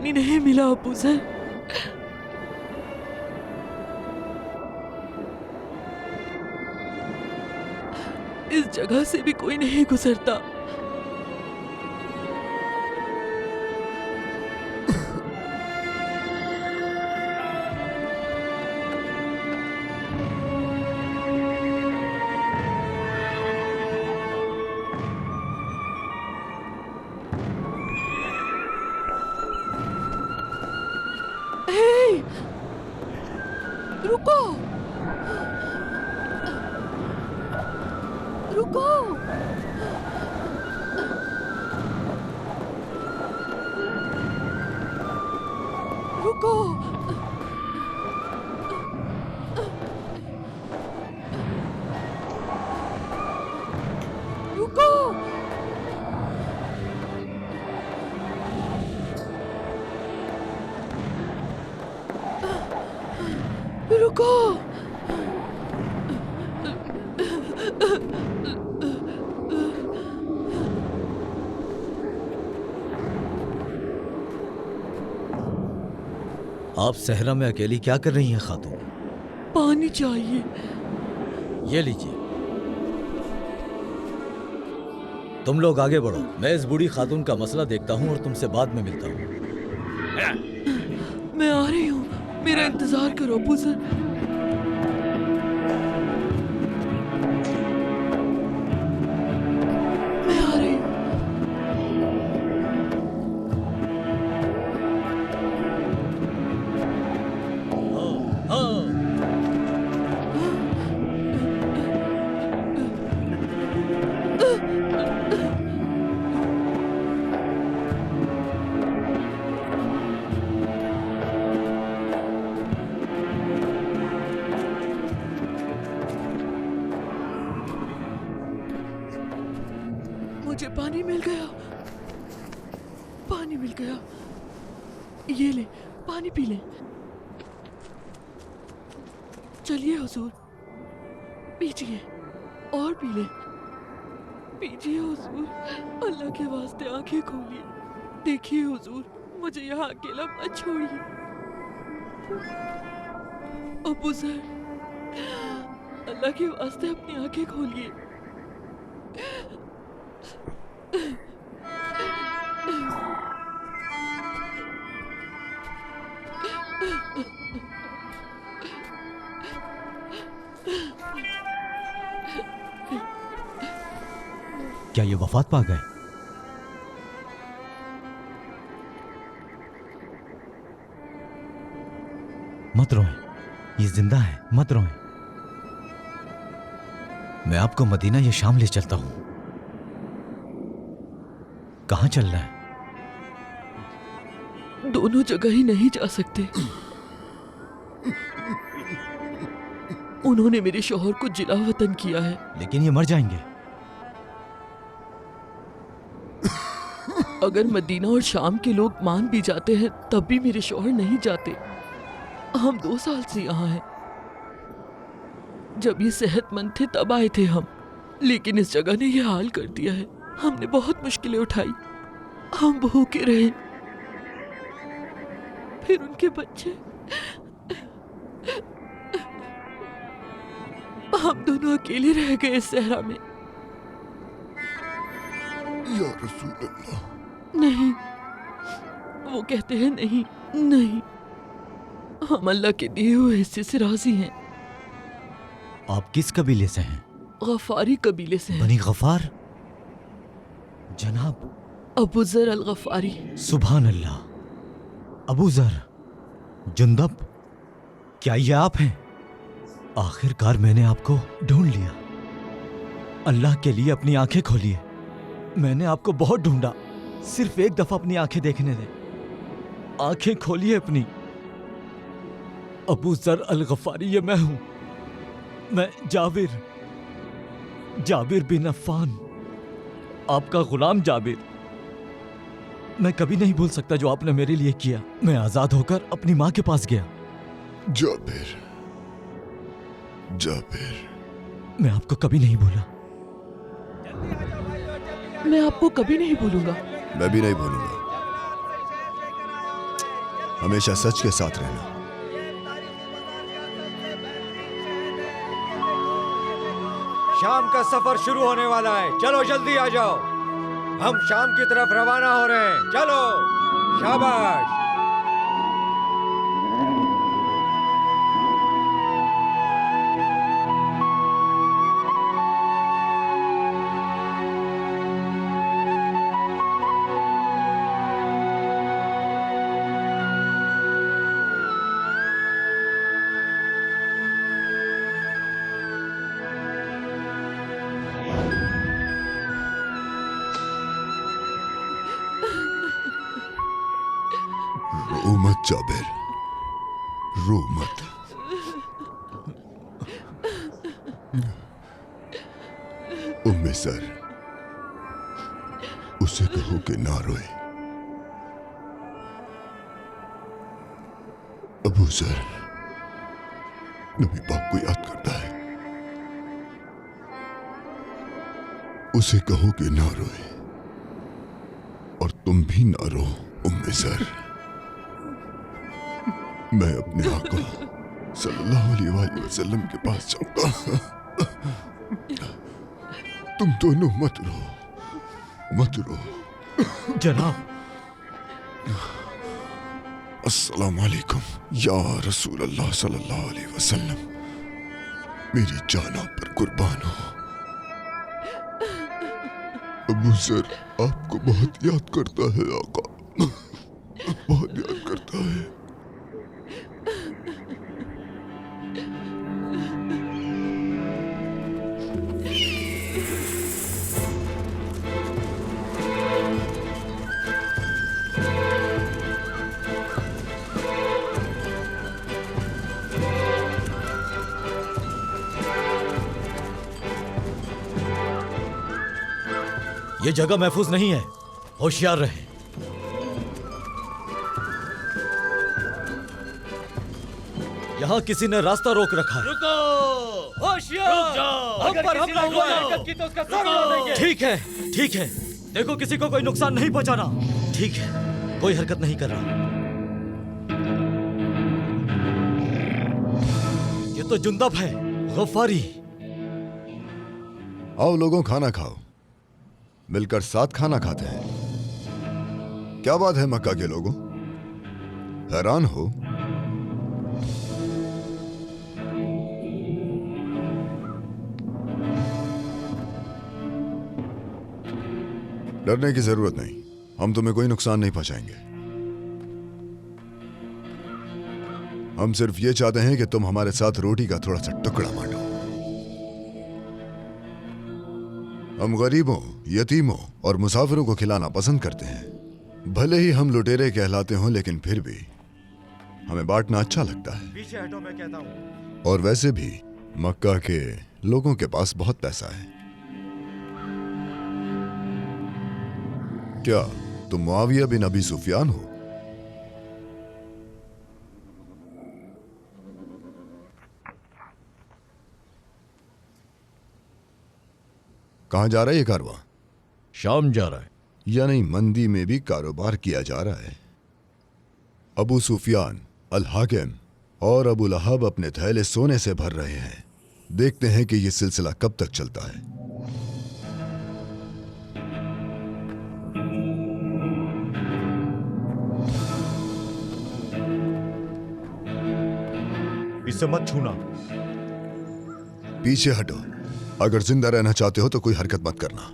पानी नहीं मिला अबू सर। इस जगह से भी कोई नहीं गुजरता। हे, रुको रुको। रुको। रुको। रुको। आप सहरा में अकेली क्या कर रही हैं खातून? पानी चाहिए। ये लीजिए। तुम लोग आगे बढ़ो, मैं इस बूढ़ी खातून का मसला देखता हूँ और तुमसे बाद में मिलता हूँ। मैं आ रही हूँ, मेरा इंतजार करो अबू सर। मैं आ रही हूँ। मुझे पानी मिल गया, पानी मिल गया। ये ले, पानी पी ले। चलिए हुजूर, पीजिए और पी ले। पीजिए हुजूर, अल्लाह के वास्ते आंखें खोलिए। देखिए हुजूर, मुझे यहाँ अकेला मत छोड़िए। अबू सर, अल्लाह के वास्ते अपनी आंखें खोलिए। क्या ये वफात पा गए? मत रोएं, ये जिंदा है, मत रोएं। मैं आपको मदीना या शाम ले चलता हूं। कहां चल रहा है? दोनों जगह ही नहीं जा सकते। उन्होंने मेरे शौहर को जिला वतन किया है। लेकिन ये मर जाएंगे। अगर मदीना और शाम के लोग मान भी जाते हैं तब भी मेरे शौहर नहीं जाते। हम 2 साल से यहाँ हैं। जब ये सेहतमंद थे तब आए थे हम, लेकिन इस जगह ने ये हाल कर दिया है। हमने बहुत मुश्किलें उठाई, हम भूखे रहे, फिर उनके बच्चे, हम दोनों अकेले रह गए इस सहरा में। या रसूल अल्लाह। नहीं, वो कहते हैं नहीं नहीं, हम अल्लाह के दिए हुए हिस्से से राजी हैं। आप किस कबीले से हैं? गफारी कबीले से हैं। बनी गफार? जनाब अबू जर अल गफारी। सुभान अल्लाह। अबू जर, जुंदब, क्या ये आप हैं? आखिरकार मैंने आपको ढूंढ लिया। अल्लाह के लिए अपनी आंखें खोलिए। मैंने आपको बहुत ढूंढा, सिर्फ एक दफा अपनी आंखें देखने दें। आंखें खोलिए अपनी। अबू जर अल गफारी, ये मैं हूं। मैं जाबिर बिन अफ़्फ़ान, आपका गुलाम जाबिर। मैं कभी नहीं भूल सकता जो आपने मेरे लिए किया। मैं आजाद होकर अपनी माँ के पास गया। जाबिर, जाबिर, मैं आपको कभी नहीं भूला। मैं आपको कभी नहीं भूलूंगा। मैं भी नहीं भूलूंगा। हमेशा सच के साथ रहना। शाम का सफर शुरू होने वाला है, चलो जल्दी आ जाओ। हम शाम की तरफ रवाना हो रहे हैं, चलो। शाबाश। रो मत जाबिर, रो मत। उम्मे सर, उसे कहो कि ना रोए। अबू सर नबी पाक को याद करता है, उसे कहो कि ना रोए। और तुम भी ना रो उम्मे सर। मैं अपने आका सल्लल्लाहु अलैहि वसल्लम के पास जाऊंगा। तुम दोनों मत रो, मत रो। जनाब, अस्सलाम वालेकुम या रसूल अल्लाह सल्लल्लाहु अलैहि वसल्लम। मेरी जान आप पर कुर्बान हो। अबू सर आपको बहुत याद करता है आका, बहुत याद करता है। ये जगह महफूज नहीं है, होशियार रहें। यहाँ किसी ने रास्ता रोक रखा है। रुको, होशियार, रुक जाओ। हम पर हमला हुआ है तो उसका सर उड़ा देंगे। ठीक है, ठीक है। देखो किसी को कोई नुकसान नहीं पहुंचाना। ठीक है, कोई हरकत नहीं कर रहा। ये तो जुंदब है, गफ्फारी। आओ लोगों, खाना खाओ। मिलकर साथ खाना खाते हैं। क्या बात है मक्का के लोगों, हैरान हो? डरने की जरूरत नहीं, हम तुम्हें कोई नुकसान नहीं पहुंचाएंगे। हम सिर्फ ये चाहते हैं कि तुम हमारे साथ रोटी का थोड़ा सा टुकड़ा बांटो। हम गरीबों, यतीमों और मुसाफिरों को खिलाना पसंद करते हैं। भले ही हम लुटेरे कहलाते हों, लेकिन फिर भी हमें बांटना अच्छा लगता है। पीछे हटो, मैं कहता हूँ। और वैसे भी मक्का के लोगों के पास बहुत पैसा है। क्या तुम मुआविया बिन अबी सुफियान हो? कहां जा रहा है ये कारवां? शाम जा रहा है। यानी मंदी में भी कारोबार किया जा रहा है। अबू सुफियान, अल हाकिम और अबू लहब अपने थैले सोने से भर रहे हैं। देखते हैं कि यह सिलसिला कब तक चलता है। इसे मत छूना। पीछे हटो। अगर जिंदा रहना चाहते हो तो कोई हरकत मत करना।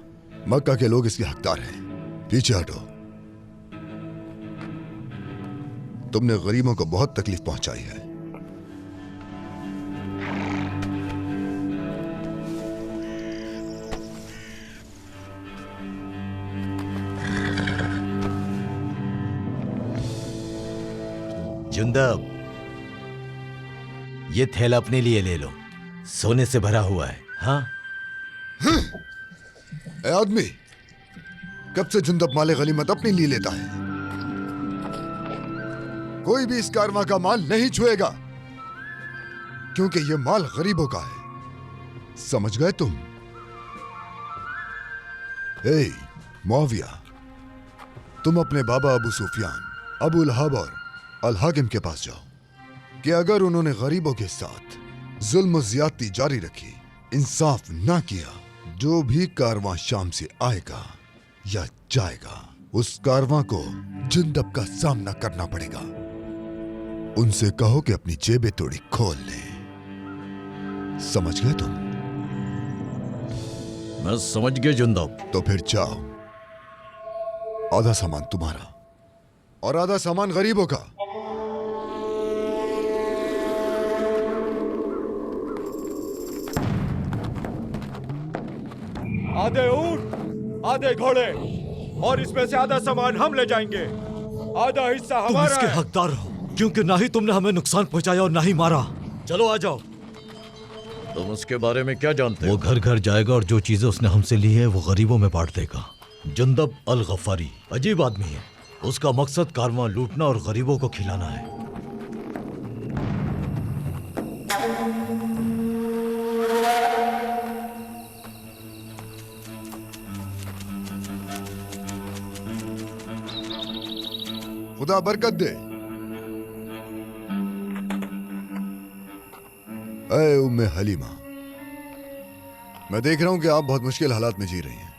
मक्का के लोग इसके हकदार हैं। पीछे हटो। तुमने गरीबों को बहुत तकलीफ पहुंचाई है। जुंदब, ये थैला अपने लिए ले लो, सोने से भरा हुआ है। हाँ, ए आदमी, कब से जुंदब माले गनीमत अपने लिए लेता है? कोई भी इस कारवां का माल नहीं छुएगा, क्योंकि यह माल गरीबों का है। समझ गए तुम? ए मुआविया, तुम अपने बाबा अबू सुफियान, अबू लहब और अल हाकिम के पास जाओ कि अगर उन्होंने गरीबों के साथ जुल्म ज्यादती जारी रखी, इंसाफ ना किया, जो भी कारवां शाम से आएगा या जाएगा, उस कारवां को जिंदब का सामना करना पड़ेगा। उनसे कहो कि अपनी जेबें थोड़ी खोल लें। समझ गए तुम? मैं समझ गया जिंदब। तो फिर जाओ, आधा सामान तुम्हारा और आधा सामान गरीबों का। आधे ऊंट, आधे घोड़े, और इसमें से आधा सामान हम ले जाएंगे। आधा हिस्सा तुम हमारा इसके है। हकदार हो, क्योंकि ना ही तुमने हमें नुकसान पहुंचाया और ना ही मारा। चलो आ जाओ। तुम उसके बारे में क्या जानते वो हो? घर घर जाएगा और जो चीजें उसने हमसे ली है वो गरीबों में बांट देगा। जुंदब अल गफारी अजीब आदमी है। उसका मकसद कारवां लूटना और गरीबों को खिलाना है। खुदा बरकत दे। ऐ उम्मे हलीमा, मैं देख रहा हूं कि आप बहुत मुश्किल हालात में जी रही हैं।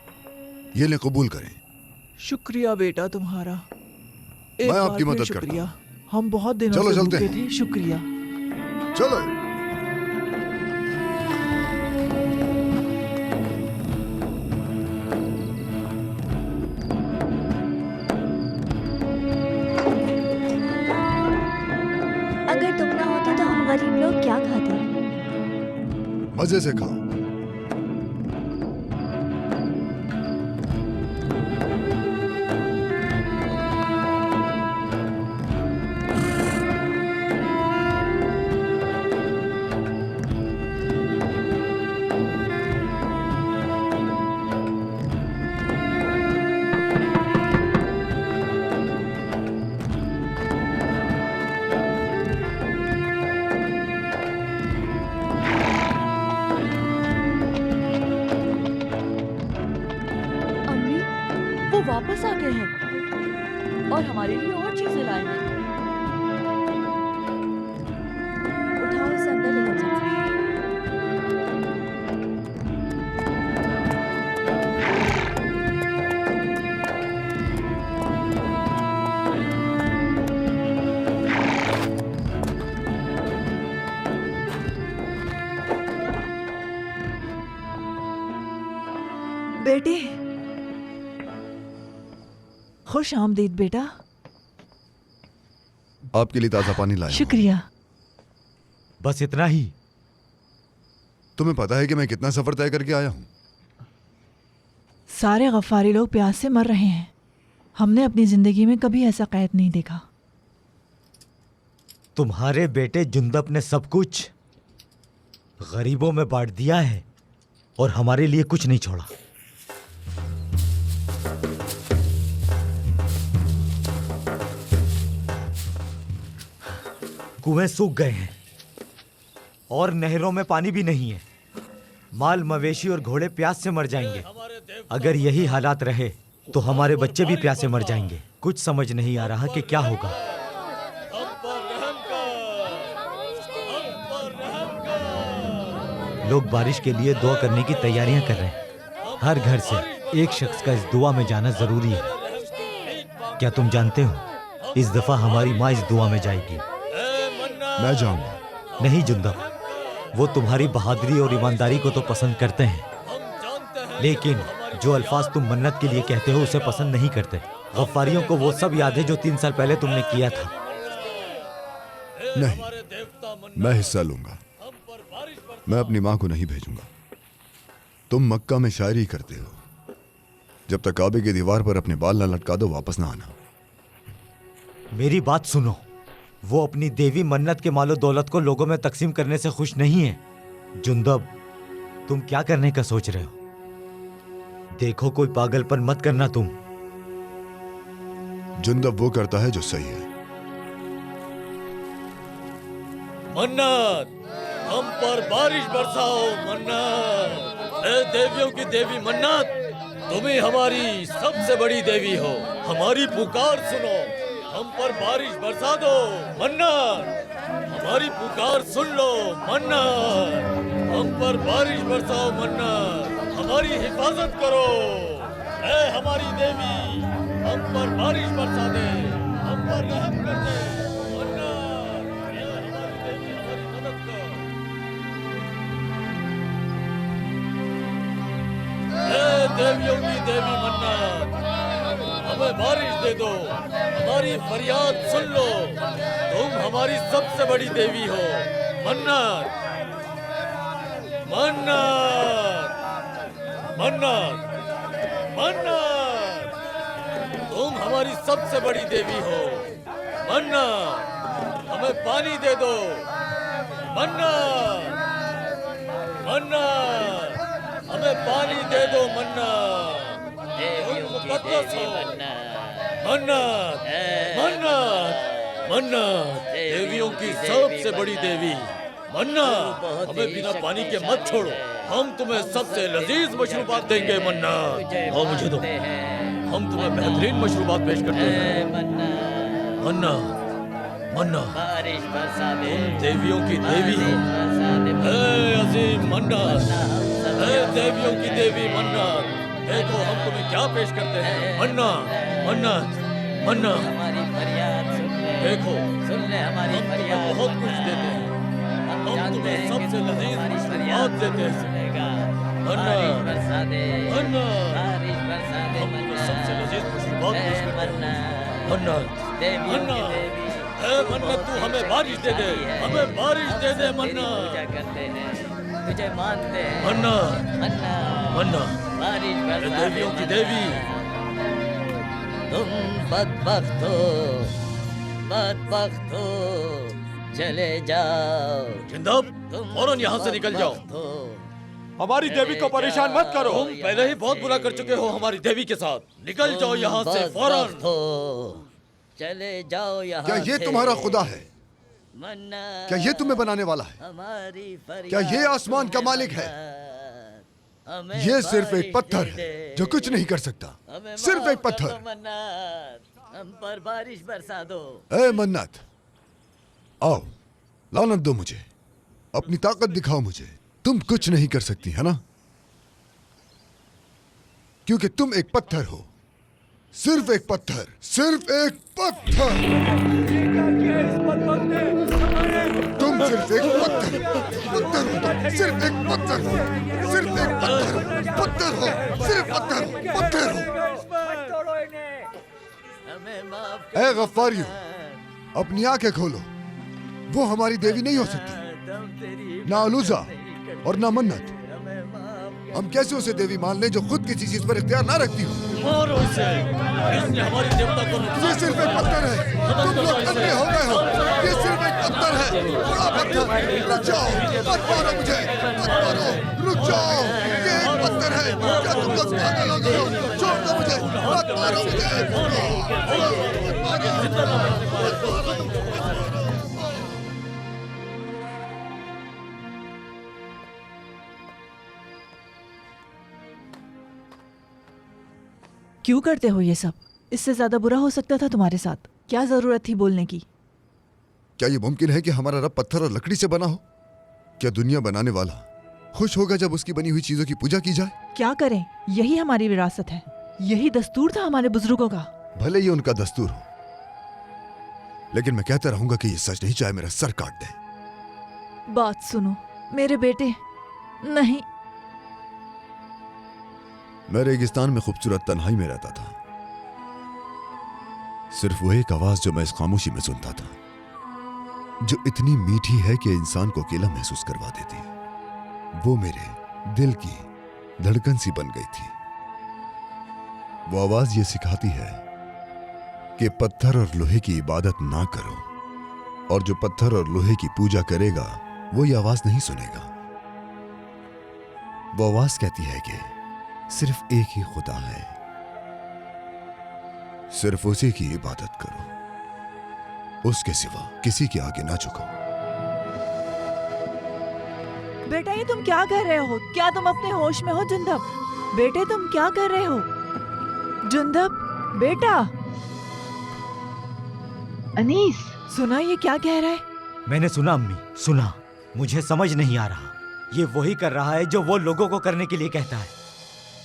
ये ले, कबूल करें। शुक्रिया बेटा तुम्हारा। एक मैं बार आपकी फिर मदद करता शुक्रिया। हम बहुत दिनों चलो से चलते भूखे हैं। थे। शुक्रिया। चलो। अगर तुम ना होते तो हम गरीब लोग क्या खाते? मजे से खाओ। अम्मी, वो वापस आ गए हैं और हमारे लिए और चीजें लाए हैं। उठाओ, इसे अंदर लेकर चलो। बेटे, खुश आमदीद बेटा। आपके लिए ताजा पानी लाया हूं। शुक्रिया। बस इतना ही? तुम्हें पता है कि मैं कितना सफर तय करके आया हूं? सारे गफ्फारी लोग प्यास से मर रहे हैं। हमने अपनी जिंदगी में कभी ऐसा कैद नहीं देखा। तुम्हारे बेटे जुंदब ने सब कुछ गरीबों में बांट दिया है और हमारे लिए कुछ नहीं छोड़ा। कुएं सूख गए हैं और नहरों में पानी भी नहीं है। माल मवेशी और घोड़े प्यास से मर जाएंगे। अगर यही हालात रहे तो हमारे बच्चे भी प्यास से मर जाएंगे। कुछ समझ नहीं आ रहा कि क्या होगा। लोग बारिश के लिए दुआ करने की तैयारियां कर रहे हैं। हर घर से एक शख्स का इस दुआ में जाना जरूरी है। क्या तुम जानते हो, इस दफा हमारी माँ इस दुआ में जाएगी। मैं जाऊंगा। नहीं जुंदब, वो तुम्हारी बहादुरी और ईमानदारी को तो पसंद करते हैं, लेकिन जो अल्फाज तुम मन्नत के लिए कहते हो उसे पसंद नहीं करते। गफ्फारियों को वो सब याद है जो 3 साल पहले तुमने किया था। नहीं, मैं हिस्सा लूंगा। मैं अपनी मां को नहीं भेजूंगा। तुम मक्का में शायरी करते हो। जब तक काबे की दीवार पर अपने बाल ना लटका दो, वापस ना आना। मेरी बात सुनो। वो अपनी देवी मन्नत के मालो दौलत को लोगों में तकसीम करने से खुश नहीं है। जुंदब, तुम क्या करने का सोच रहे हो? देखो, कोई पागलपन मत करना तुम। जुंदब वो करता है जो सही है। मन्नत, हम पर बारिश बरसाओ। मन्नत, ए देवियों की देवी मन्नत, तुम ही हमारी सबसे बड़ी देवी हो। हमारी पुकार सुनो। हम पर बारिश बरसा दो मन्नार, हमारी पुकार सुन लो मन्नार, हम पर बारिश बरसाओ मन्नार, हमारी हिफाजत करो। ऐ हमारी देवी, हम पर बारिश बरसा दे, हम पर रहम कर दे मन्नार। ऐ हमारी देवी, हमारी मदद कर। ऐ देवियों की देवी मन्नार, हमें बारिश दे दो, हमारी फरियाद सुन लो। तुम हमारी सबसे बड़ी देवी हो मन्नार, मन्नार, मन्नार, मन्नार। तुम हमारी सबसे बड़ी देवी हो मन्नार, हमें पानी दे दो मन्नार, मन्नार, हमें पानी दे दो मन्नार। तुम मुकद्दस हो मन्नात, मन्नात, मन्नात, देवियों की सबसे बड़ी देवी मन्नात, हमें बिना पानी के मत छोड़ो, हम तुम्हें सबसे लजीज मशरूबात देंगे मन्नात। आओ मुझे दो, हम तुम्हें बेहतरीन मशरूबात पेश करते हैं मन्नात, मन्नात। तुम देवियों की देवी हो, ऐ अजीम मन्नात, ऐ देवियों की देवी मन्नात। देखो हम तुम्हें क्या पेश करते हैं मन्नात, मन्नात, मन्नात। हमारी फरियाद सुन ले, देखो सुन ले हमारी हम फरियाद। तुम्हें बहुत कुछ देते हैं, हम तुम्हें सबसे लजीज मशरूबात देते हैं सुनेगा। मन्नात, बारिश बरसा दे, मन्नात, बारिश बरसा दे हम तुम्हें सबसे लजीज मशरूबात ऐ पेश करते हैं मन्नात, मन्नात, देवियों की मन्नात। देवी, ऐ मन्नत तू हमें बारिश दे दे, हमें बारिश दे दे हम तेरी मन्नात, पूजा करते हैं, तुझे मानते हैं मन्नात, मन्नात, मन्नात। बारिश ऐ बरसा दे देवियों की देवी, तुम बदबख्त हो, बदबख्त हो, चले जाओ जिंदब तुम फौरन यहाँ से निकल जाओ। बदबख्त हो, हमारी देवी को परेशान मत करो। तुम पहले ही बहुत बुरा कर चुके हो हमारी देवी के साथ, निकल जाओ यहाँ से बदबख्त फौरन। हो, चले जाओ यहाँ क्या ये से। तुम्हारा खुदा है? मन्ना, क्या ये तुम्हें बनाने वाला है? हमारी फरियाद क्या ये आसमान का मालिक है? हमें ये सिर्फ एक बारिश पत्थर दे है दे। जो कुछ नहीं कर सकता, हमें सिर्फ माफ एक कर पत्थर। दो मन्नात, हम पर बारिश बरसा दो। ए मन्नत, आओ, लानत दो मुझे, अपनी ताकत दिखाओ मुझे। तुम कुछ नहीं कर सकती है ना, क्योंकि तुम एक पत्थर हो, सिर्फ एक पत्थर, सिर्फ एक पत्थर। तुम सिर्फ एक पत्थर, पत्थर हो तुम, सिर्फ एक पत्थर हो, सिर्फ एक पत्थर, पत्थर हो, सिर्फ पत्थर, पत्थर हो। हमें माफ ए कर दो गफ्फारियो, मन्नात, अपनी आंखें खोलो, वो हमारी देवी नहीं हो सकती, हम तेरी ना अलूजा और ना मन्नत। हमें माफ हम कैसे उसे देवी मान लें जो खुद किसी चीज पर इख्तियार ना रखती हो? मारो इसे, इसने हमारी देवता को ये नुकसान सिर्फ एक पत्थर है, तुम लोग अंधे हो गए हो। ये सिर्फ एक पत्थर है, बड़ा पत्थर। रुक जाओ, मत मारो मुझे, मत मारो, रुक जाओ। ये एक पत्थर है, क्या तुम लोग पागल हो गए हो? छोड़ दो मुझे, मत मारो मुझे, मत मारो। क्यों करते हो ये सब? इससे ज्यादा बुरा हो सकता था तुम्हारे साथ। क्या जरूरत थी बोलने की? क्या ये मुमकिन है कि हमारा रब पत्थर और लकड़ी से बना हो? क्या दुनिया बनाने वाला खुश होगा जब उसकी बनी हुई चीजों की पूजा की जाए? क्या करें, यही हमारी विरासत है, यही दस्तूर था हमारे बुजुर्गों का। भले ही उनका दस्तूर हो, लेकिन मैं कहता रहूंगा कि ये सच नहीं, चाहे मेरा सर काट दे। बात सुनो मेरे बेटे। नहीं, मैं रेगिस्तान में खूबसूरत तन्हाई में रहता था। सिर्फ वो एक आवाज जो मैं इस खामोशी में सुनता था, जो इतनी मीठी है कि इंसान को अकेला महसूस करवा देती है। वो मेरे दिल की धड़कन सी बन गई थी। वो आवाज ये सिखाती है कि पत्थर और लोहे की इबादत ना करो, और जो पत्थर और लोहे की पूजा करेगा वो ये आवाज नहीं सुनेगा। वो आवाज कहती है कि सिर्फ एक ही खुदा है, सिर्फ उसी की इबादत करो, उसके सिवा किसी के आगे ना झुको। बेटा ये तुम क्या कर रहे हो? क्या तुम अपने होश में हो जुंदब? बेटे तुम क्या कर रहे हो? जुंदब बेटा, अनीस, सुना ये क्या कह रहा है? मैंने सुना अम्मी, सुना। मुझे समझ नहीं आ रहा। ये वही कर रहा है जो वो लोगों को करने के लिए कहता है।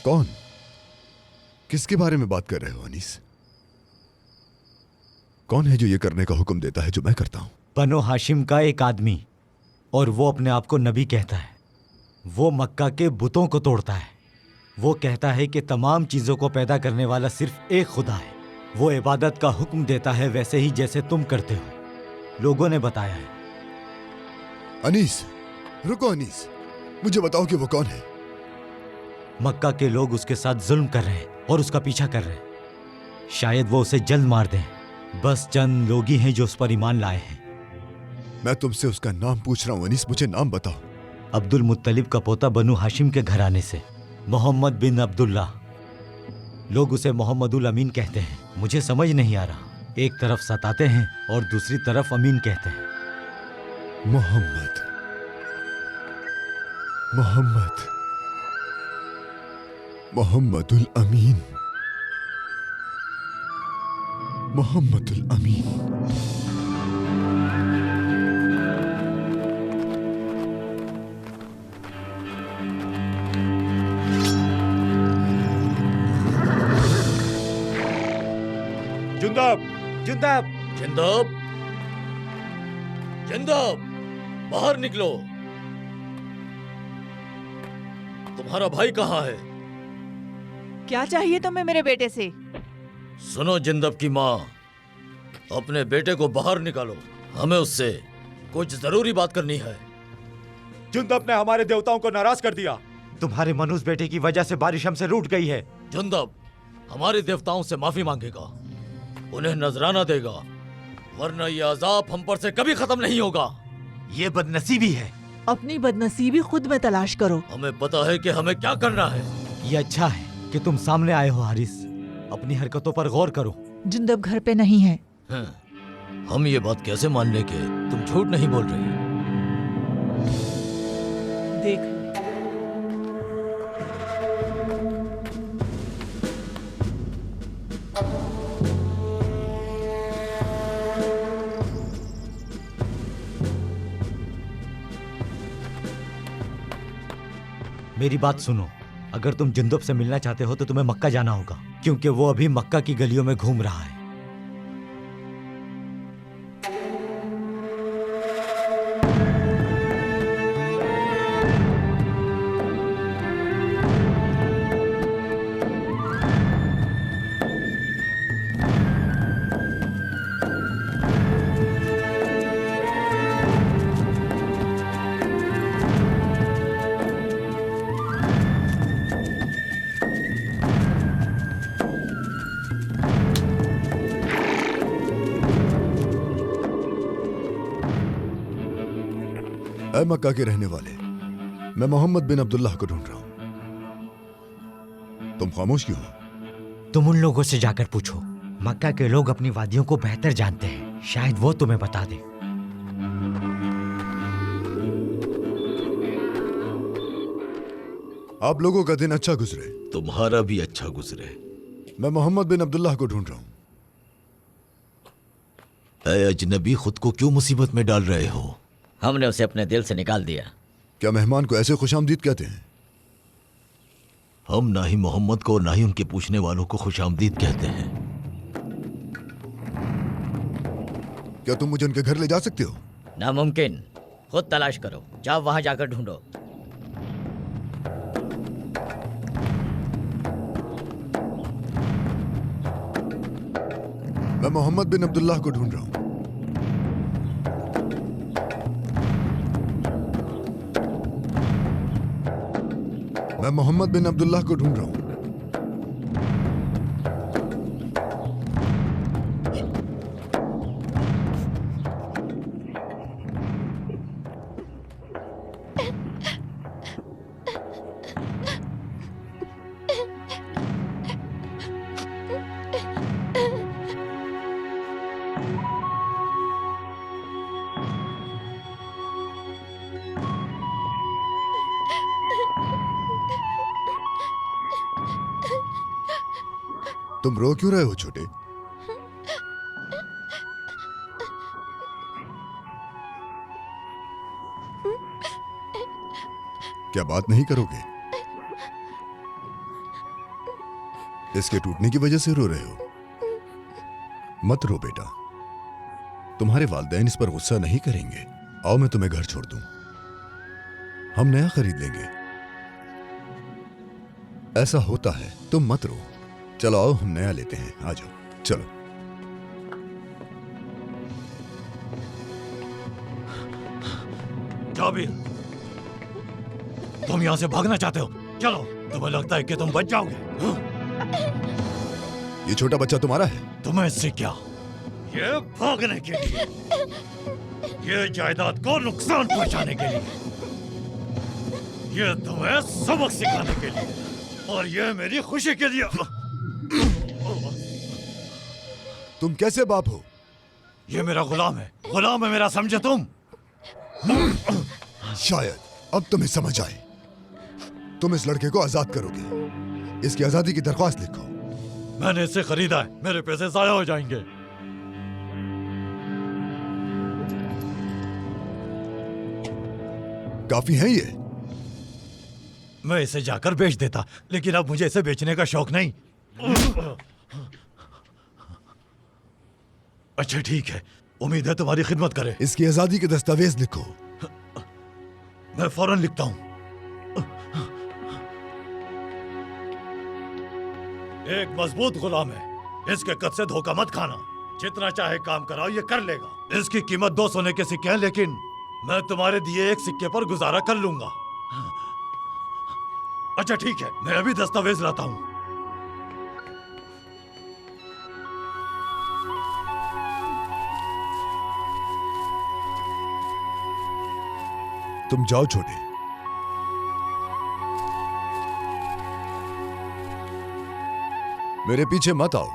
कौन? किसके बारे में बात कर रहे हो अनीस? कौन है जो ये करने का हुक्म देता है जो मैं करता हूं? बनो हाशिम का एक आदमी, और वो अपने आप को नबी कहता है। वो मक्का के बुतों को तोड़ता है। वो कहता है कि तमाम चीजों को पैदा करने वाला सिर्फ एक खुदा है। वो इबादत का हुक्म देता है वैसे ही जैसे तुम करते हो। लोगों ने बताया है। अनीस, रुको अनीस, मुझे बताओ कि वो कौन है? मक्का के लोग उसके साथ जुल्म कर रहे हैं और उसका पीछा कर रहे हैं। शायद वो उसे जल्द मार दें। बस चंद लोग ही हैं जो उस पर ईमान लाए हैं। मैं तुमसे उसका नाम पूछ रहा हूं अनीस, मुझे नाम बताओ। अब्दुल मुत्तलिब का पोता बनु हाशिम के घराने से, मोहम्मद बिन अब्दुल्ला। लोग उसे मोहम्मदुल अमीन कहते हैं। मुझे समझ नहीं आ रहा। एक तरफ सताते हैं और दूसरी तरफ अमीन कहते हैं। मोहम्मद, मोहम्मद, मोहम्मदुल अमीन, मोहम्मदुल अमीन। जुंदब, जुंदब, जिंदब, जिंदब, बाहर निकलो। तुम्हारा भाई कहाँ है? क्या चाहिए तुम्हें मेरे बेटे से? सुनो जिंदब की माँ, अपने बेटे को बाहर निकालो। हमें उससे कुछ जरूरी बात करनी है। जुंदब ने हमारे देवताओं को नाराज कर दिया। तुम्हारे मनुष्य बेटे की वजह से बारिश हमसे रूठ गई है। जुंदब हमारे देवताओं से माफी मांगेगा, उन्हें नजराना देगा, वरना ये अजाब हम पर से कभी खत्म नहीं होगा। ये बदनसीबी है। अपनी बदनसीबी खुद में तलाश करो। हमें पता है कि हमें क्या करना है। ये अच्छा है कि तुम सामने आए हो हारिस। अपनी हरकतों पर गौर करो। जिंदब घर पे नहीं है। हम ये बात कैसे मान ले कि तुम झूठ नहीं बोल रही? देख, मेरी बात सुनो। अगर तुम जिंदब से मिलना चाहते हो तो तुम्हें मक्का जाना होगा, क्योंकि वो अभी मक्का की गलियों में घूम रहा है। ऐ मक्का के रहने वाले, मैं मोहम्मद बिन अब्दुल्लाह को ढूंढ रहा हूं। तुम खामोश क्यों हो? तुम उन लोगों से जाकर पूछो। मक्का के लोग अपनी वादियों को बेहतर जानते हैं। शायद वो तुम्हें बता दे। आप लोगों का दिन अच्छा गुजरे। तुम्हारा भी अच्छा गुजरे। मैं मोहम्मद बिन अब्दुल्लाह को ढूंढ रहा हूं। ऐ अजनबी, खुद को क्यों मुसीबत में डाल रहे हो? हमने उसे अपने दिल से निकाल दिया। क्या मेहमान को ऐसे खुशामदीद कहते हैं? हम ना ही मोहम्मद को ना ही उनके पूछने वालों को खुशामदीद कहते हैं। क्या तुम मुझे उनके घर ले जा सकते हो? नामुमकिन। खुद तलाश करो, जाओ वहां जाकर ढूंढो। मैं मोहम्मद बिन अब्दुल्लाह को ढूंढ रहा हूं। मैं मोहम्मद बिन अब्दुल्लाह को ढूंढ रहा हूं। तुम रो क्यों रहे हो छोटे? क्या बात नहीं करोगे? इसके टूटने की वजह से रो रहे हो? मत रो बेटा, तुम्हारे वालिदैन इस पर गुस्सा नहीं करेंगे। आओ मैं तुम्हें घर छोड़ दूं, हम नया खरीद लेंगे। ऐसा होता है, तुम मत रो। चलो आओ हम नया लेते हैं, आ जाओ चलो। जाबिर, तुम यहां से भागना चाहते हो? चलो, तुम्हें लगता है कि तुम बच जाओगे? ये छोटा बच्चा तुम्हारा है? तुम्हें इससे क्या? ये भागने के लिए, ये जायदाद को नुकसान पहुंचाने के लिए, ये तुम्हें सबक सिखाने के लिए, और ये मेरी खुशी के लिए। तुम कैसे बाप हो? ये मेरा गुलाम है मेरा, समझे तुम? शायद अब तुम्हें समझ आए। तुम इस लड़के को आजाद करोगे, इसकी आजादी की दरख्वास्त लिखो। मैंने इसे खरीदा है, मेरे पैसे जाया हो जाएंगे। काफी है ये? मैं इसे जाकर बेच देता, लेकिन अब मुझे इसे बेचने का शौक नहीं। अच्छा ठीक है, उम्मीद है तुम्हारी खिदमत करे। इसकी आजादी के दस्तावेज लिखो। मैं फौरन लिखता हूं। एक मजबूत गुलाम है, इसके कद से धोखा मत खाना। जितना चाहे काम कराओ, ये कर लेगा। इसकी कीमत 2 सोने के सिक्के हैं, लेकिन मैं तुम्हारे दिए एक सिक्के पर गुजारा कर लूंगा। अच्छा ठीक है, मैं अभी दस्तावेज लाता हूं। तुम जाओ छोटे। मेरे पीछे मत आओ।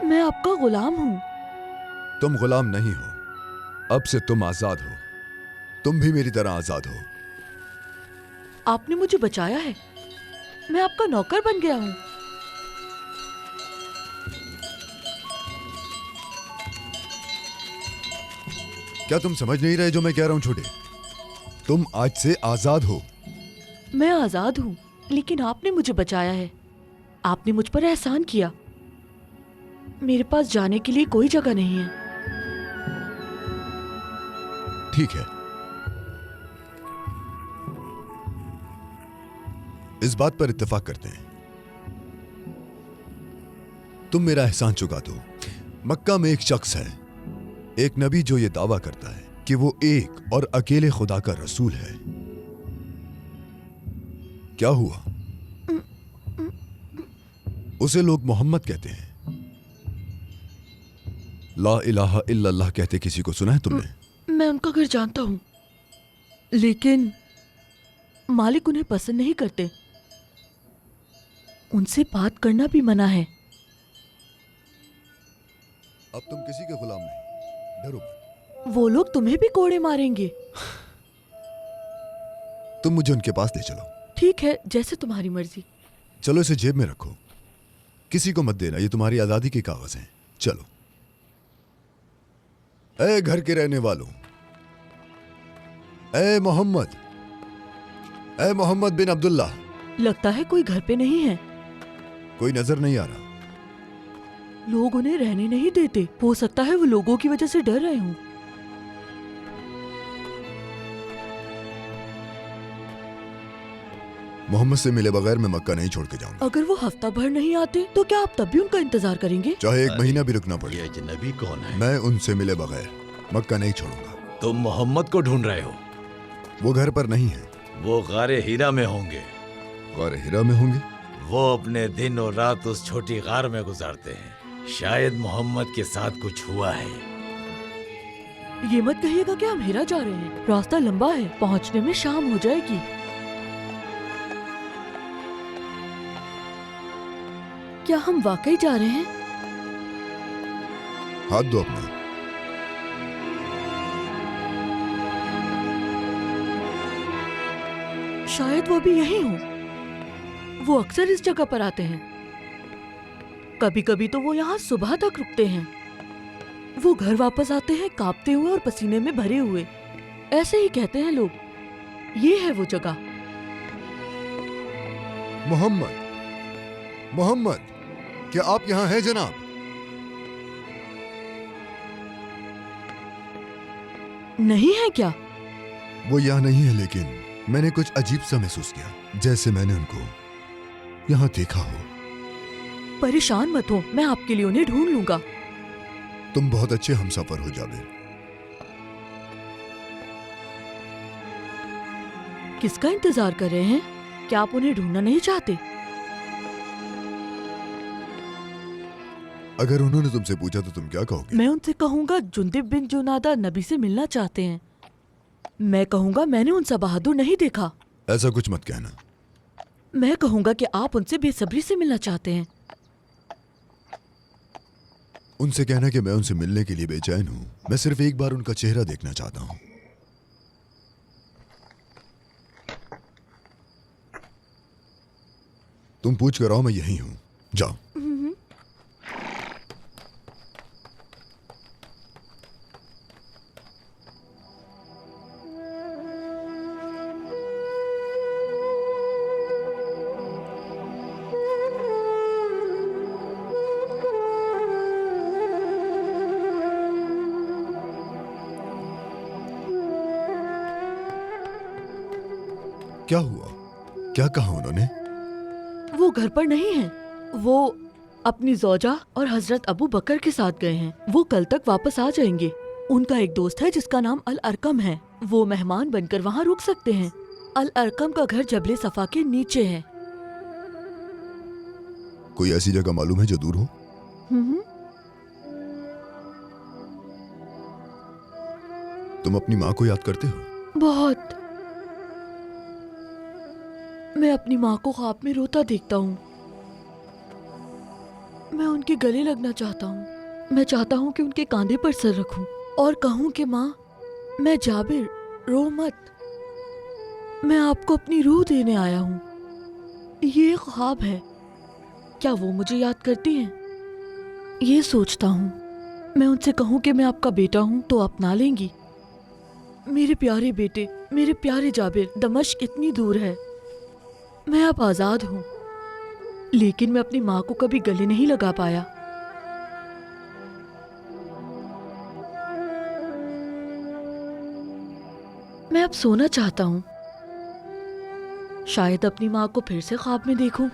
मैं आपका गुलाम हूँ। तुम गुलाम नहीं हो, अब से तुम आजाद हो। तुम भी मेरी तरह आजाद हो। आपने मुझे बचाया है, मैं आपका नौकर बन गया हूँ। क्या तुम समझ नहीं रहे जो मैं कह रहा हूं छोटे? तुम आज से आजाद हो। मैं आजाद हूँ, लेकिन आपने मुझे बचाया है। आपने मुझ पर एहसान किया। मेरे पास जाने के लिए कोई जगह नहीं है। ठीक है, इस बात पर इत्तेफाक करते हैं। तुम मेरा एहसान चुका दो। मक्का में एक शख्स है, एक नबी, जो ये दावा करता है कि वो एक और अकेले खुदा का रसूल है। क्या हुआ? उसे लोग मोहम्मद कहते हैं। ला इलाहा इल्लल्लाह कहते किसी को सुना है तुमने? मैं उनका घर जानता हूँ, लेकिन मालिक उन्हें पसंद नहीं करते। उनसे बात करना भी मना है। अब तुम किसी के गुलाम नहीं, डरो मत। वो लोग तुम्हें भी कोड़े मारेंगे। तुम मुझे उनके पास ले चलो। ठीक है, जैसे तुम्हारी मर्जी। चलो इसे जेब में रखो, किसी को मत देना, ये तुम्हारी आजादी के कागज हैं। चलो। ए घर के रहने वालों, ए मोहम्मद बिन अब्दुल्ला। लगता है कोई घर पे नहीं है। कोई नजर नहीं आ रहा। लोग उन्हें रहने नहीं देते। हो सकता है वो लोगों की वजह से डर रहे हों। मोहम्मद से मिले बगैर मैं मक्का नहीं छोड़ के जाऊंगा। अगर वो हफ्ता भर नहीं आते तो क्या आप तब भी उनका इंतजार करेंगे? चाहे 1 महीना भी रुकना पड़े, ये अजनबी कौन है? मैं उनसे मिले बगैर मक्का नहीं छोड़ूंगा। तुम मोहम्मद को ढूंढ रहे हो? वो घर पर नहीं है। वो गारे हीरा में होंगे। गारे हीरा में होंगे? वो अपने दिन और रात उस छोटी गार में गुजारते हैं। शायद मोहम्मद के साथ कुछ हुआ है। ये मत कहिएगा कि हम हीरा जा रहे हैं। रास्ता लंबा है, पहुंचने में शाम हो जाएगी। क्या हम वाकई जा रहे हैं? हाथ दो अपना। शायद वो भी यही हो। वो अक्सर इस जगह पर आते हैं। कभी कभी तो वो यहाँ सुबह तक रुकते हैं। वो घर वापस आते हैं कांपते हुए और पसीने में भरे हुए। ऐसे ही कहते हैं लोग। ये है वो जगह। मोहम्मद, मोहम्मद, क्या आप यहाँ हैं जनाब? नहीं है क्या? वो यहाँ नहीं है, लेकिन मैंने कुछ अजीब सा महसूस किया, जैसे मैंने उनको यहाँ देखा हो। परेशान मत हो, मैं आपके लिए उन्हें ढूंढ लूंगा। तुम बहुत अच्छे हमसफर हो जाबिर। किसका इंतजार कर रहे हैं? क्या आप उन्हें ढूंढना नहीं चाहते? अगर उन्होंने तुमसे पूछा तो तुम क्या कहोगे? मैं उनसे कहूंगा जुंदिब बिन जुनादा नबी से मिलना चाहते हैं। मैं कहूंगा मैंने उनसा बहादुर नहीं देखा। ऐसा कुछ मत कहना। मैं कहूंगा कि आप उनसे बेसब्री से मिलना चाहते हैं। उनसे कहना कि मैं उनसे मिलने के लिए बेचैन हूं। मैं सिर्फ एक बार उनका चेहरा देखना चाहता हूं। तुम पूछ कर आओ, मैं यही हूं। जाओ। क्या हुआ? क्या कहा उन्होंने? वो घर पर नहीं है। वो अपनी जोजा और हजरत अबू बकर के साथ गए हैं। वो कल तक वापस आ जाएंगे। उनका एक दोस्त है जिसका नाम अल अरकम है। वो मेहमान बनकर वहाँ रुक सकते हैं। अल अरकम का घर जबले सफा के नीचे है। कोई ऐसी जगह मालूम है जो दूर हो? तुम अपनी माँ को याद करते हो? बहुत। मैं अपनी माँ को ख्वाब में रोता देखता हूँ। मैं उनके गले लगना चाहता हूँ। मैं चाहता हूँ कि उनके कांधे पर सर रखूं और कहूँ कि माँ, मैं जाबिर, रो मत। मैं आपको अपनी रूह देने आया हूँ। ये एक ख्वाब है। क्या वो मुझे याद करती हैं? ये सोचता हूँ। मैं उनसे कहूँ कि मैं आपका बेटा हूँ तो अपना लेंगी। मेरे प्यारे बेटे, मेरे प्यारे जाबिर, दमिश्क इतनी दूर है। मैं अब आजाद हूँ, लेकिन मैं अपनी माँ को कभी गले नहीं लगा पाया। मैं अब सोना चाहता हूँ। शायद अपनी माँ को फिर से ख्वाब में देखूं।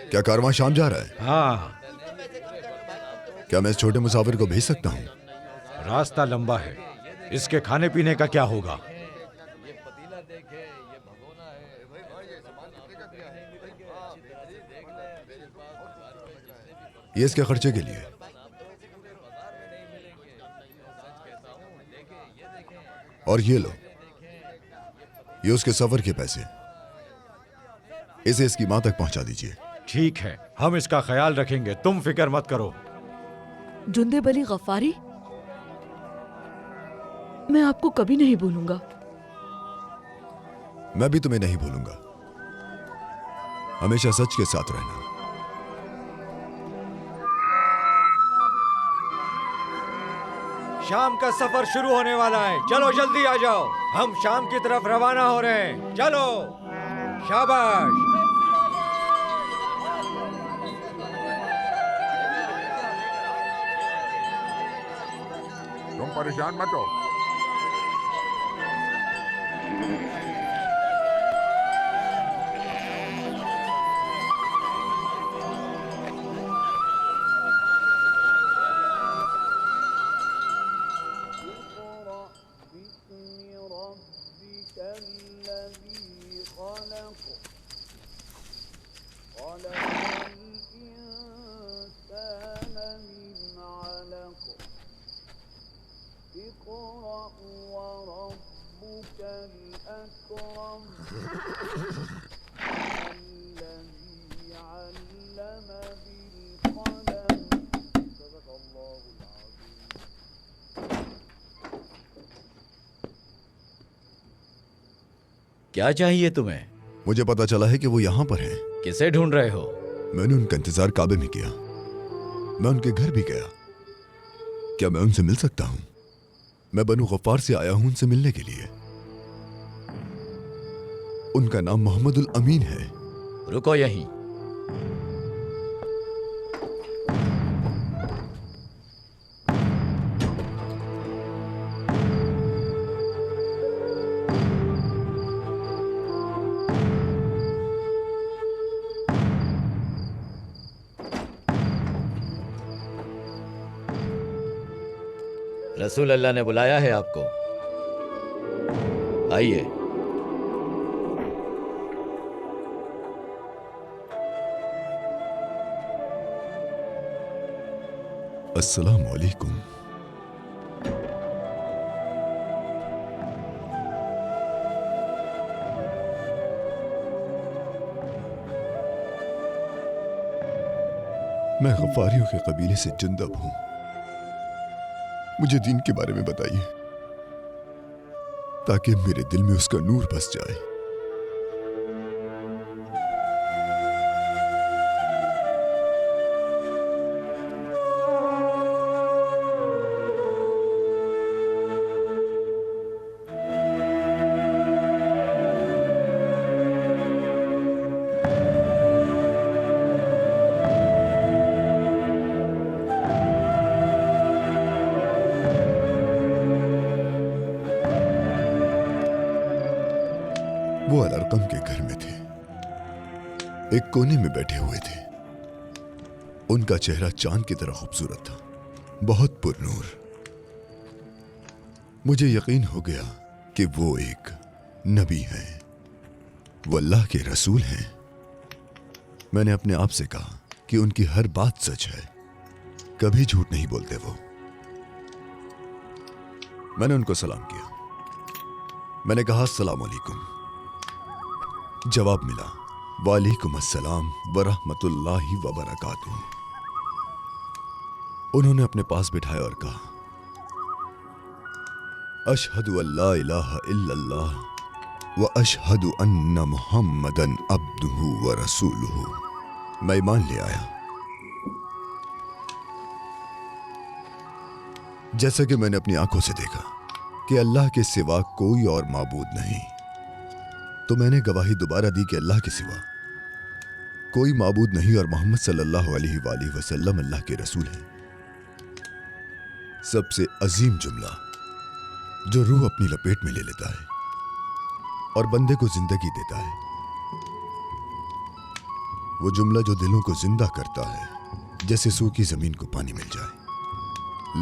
क्या कारवां शाम जा रहा है? हाँ, क्या मैं इस छोटे मुसाफिर को भेज सकता हूँ? रास्ता लंबा है। इसके खाने पीने का क्या होगा? ये इसके खर्चे के लिए। और ये लो, ये उसके सफर के पैसे। इसे इसकी मां तक पहुंचा दीजिए। ठीक है, हम इसका ख्याल रखेंगे, तुम फिक्र मत करो। जुंदिब अली गफ्फारी, मैं आपको कभी नहीं भूलूंगा। मैं भी तुम्हें नहीं भूलूंगा। हमेशा सच के साथ रहना। शाम का सफर शुरू होने वाला है, चलो जल्दी आ जाओ। हम शाम की तरफ रवाना हो रहे हैं, चलो। शाबाश। तुम परेशान मत हो। क्या चाहिए तुम्हें? मुझे पता चला है कि वो यहां पर हैं। किसे ढूंढ रहे हो? मैंने उनका इंतजार काबे में किया, मैं उनके घर भी गया। क्या मैं उनसे मिल सकता हूं? मैं बनु गफ्फार से आया हूं उनसे मिलने के लिए। उनका नाम मोहम्मदुल अमीन है। रुको यहीं। रसूल अल्लाह ने बुलाया है आपको, आइए। अस्सलामु अलैकुम। मैं गफ्फारियों के कबीले से जुंदब हूं। मुझे दीन के बारे में बताइए ताकि मेरे दिल में उसका नूर बस जाए। वो अल-अरकम के घर में थे, एक कोने में बैठे हुए थे। उनका चेहरा चांद की तरह खूबसूरत था, बहुत पुरनूर। मुझे यकीन हो गया कि वो एक नबी हैं, वो अल्लाह के रसूल हैं। मैंने अपने आप से कहा कि उनकी हर बात सच है, कभी झूठ नहीं बोलते वो। मैंने उनको सलाम किया। मैंने कहा अस्सलाम वालेकुम। जवाब मिला वालेकुम अस्सलाम व रहमतुल्लाहि व बरकातुहू। उन्होंने अपने पास बिठाया और कहा अशहदु अल्ला इलाहा इल्लल्लाह व अशहदु अन्ना मुहम्मदन अब्दुहु व रसूलुहु। मैं ईमान ले आया। जैसा कि मैंने अपनी आंखों से देखा कि अल्लाह के सिवा कोई और माबूद नहीं, तो मैंने गवाही दोबारा दी कि अल्लाह के सिवा कोई माबूद नहीं और मोहम्मद सल्लल्लाहु अलैहि वसल्लम अल्लाह के रसूल हैं। सबसे अजीम जुमला जो रूह अपनी लपेट में ले लेता है और बंदे को जिंदगी देता है, वो जुमला जो दिलों को जिंदा करता है, जैसे सूखी जमीन को पानी मिल जाए।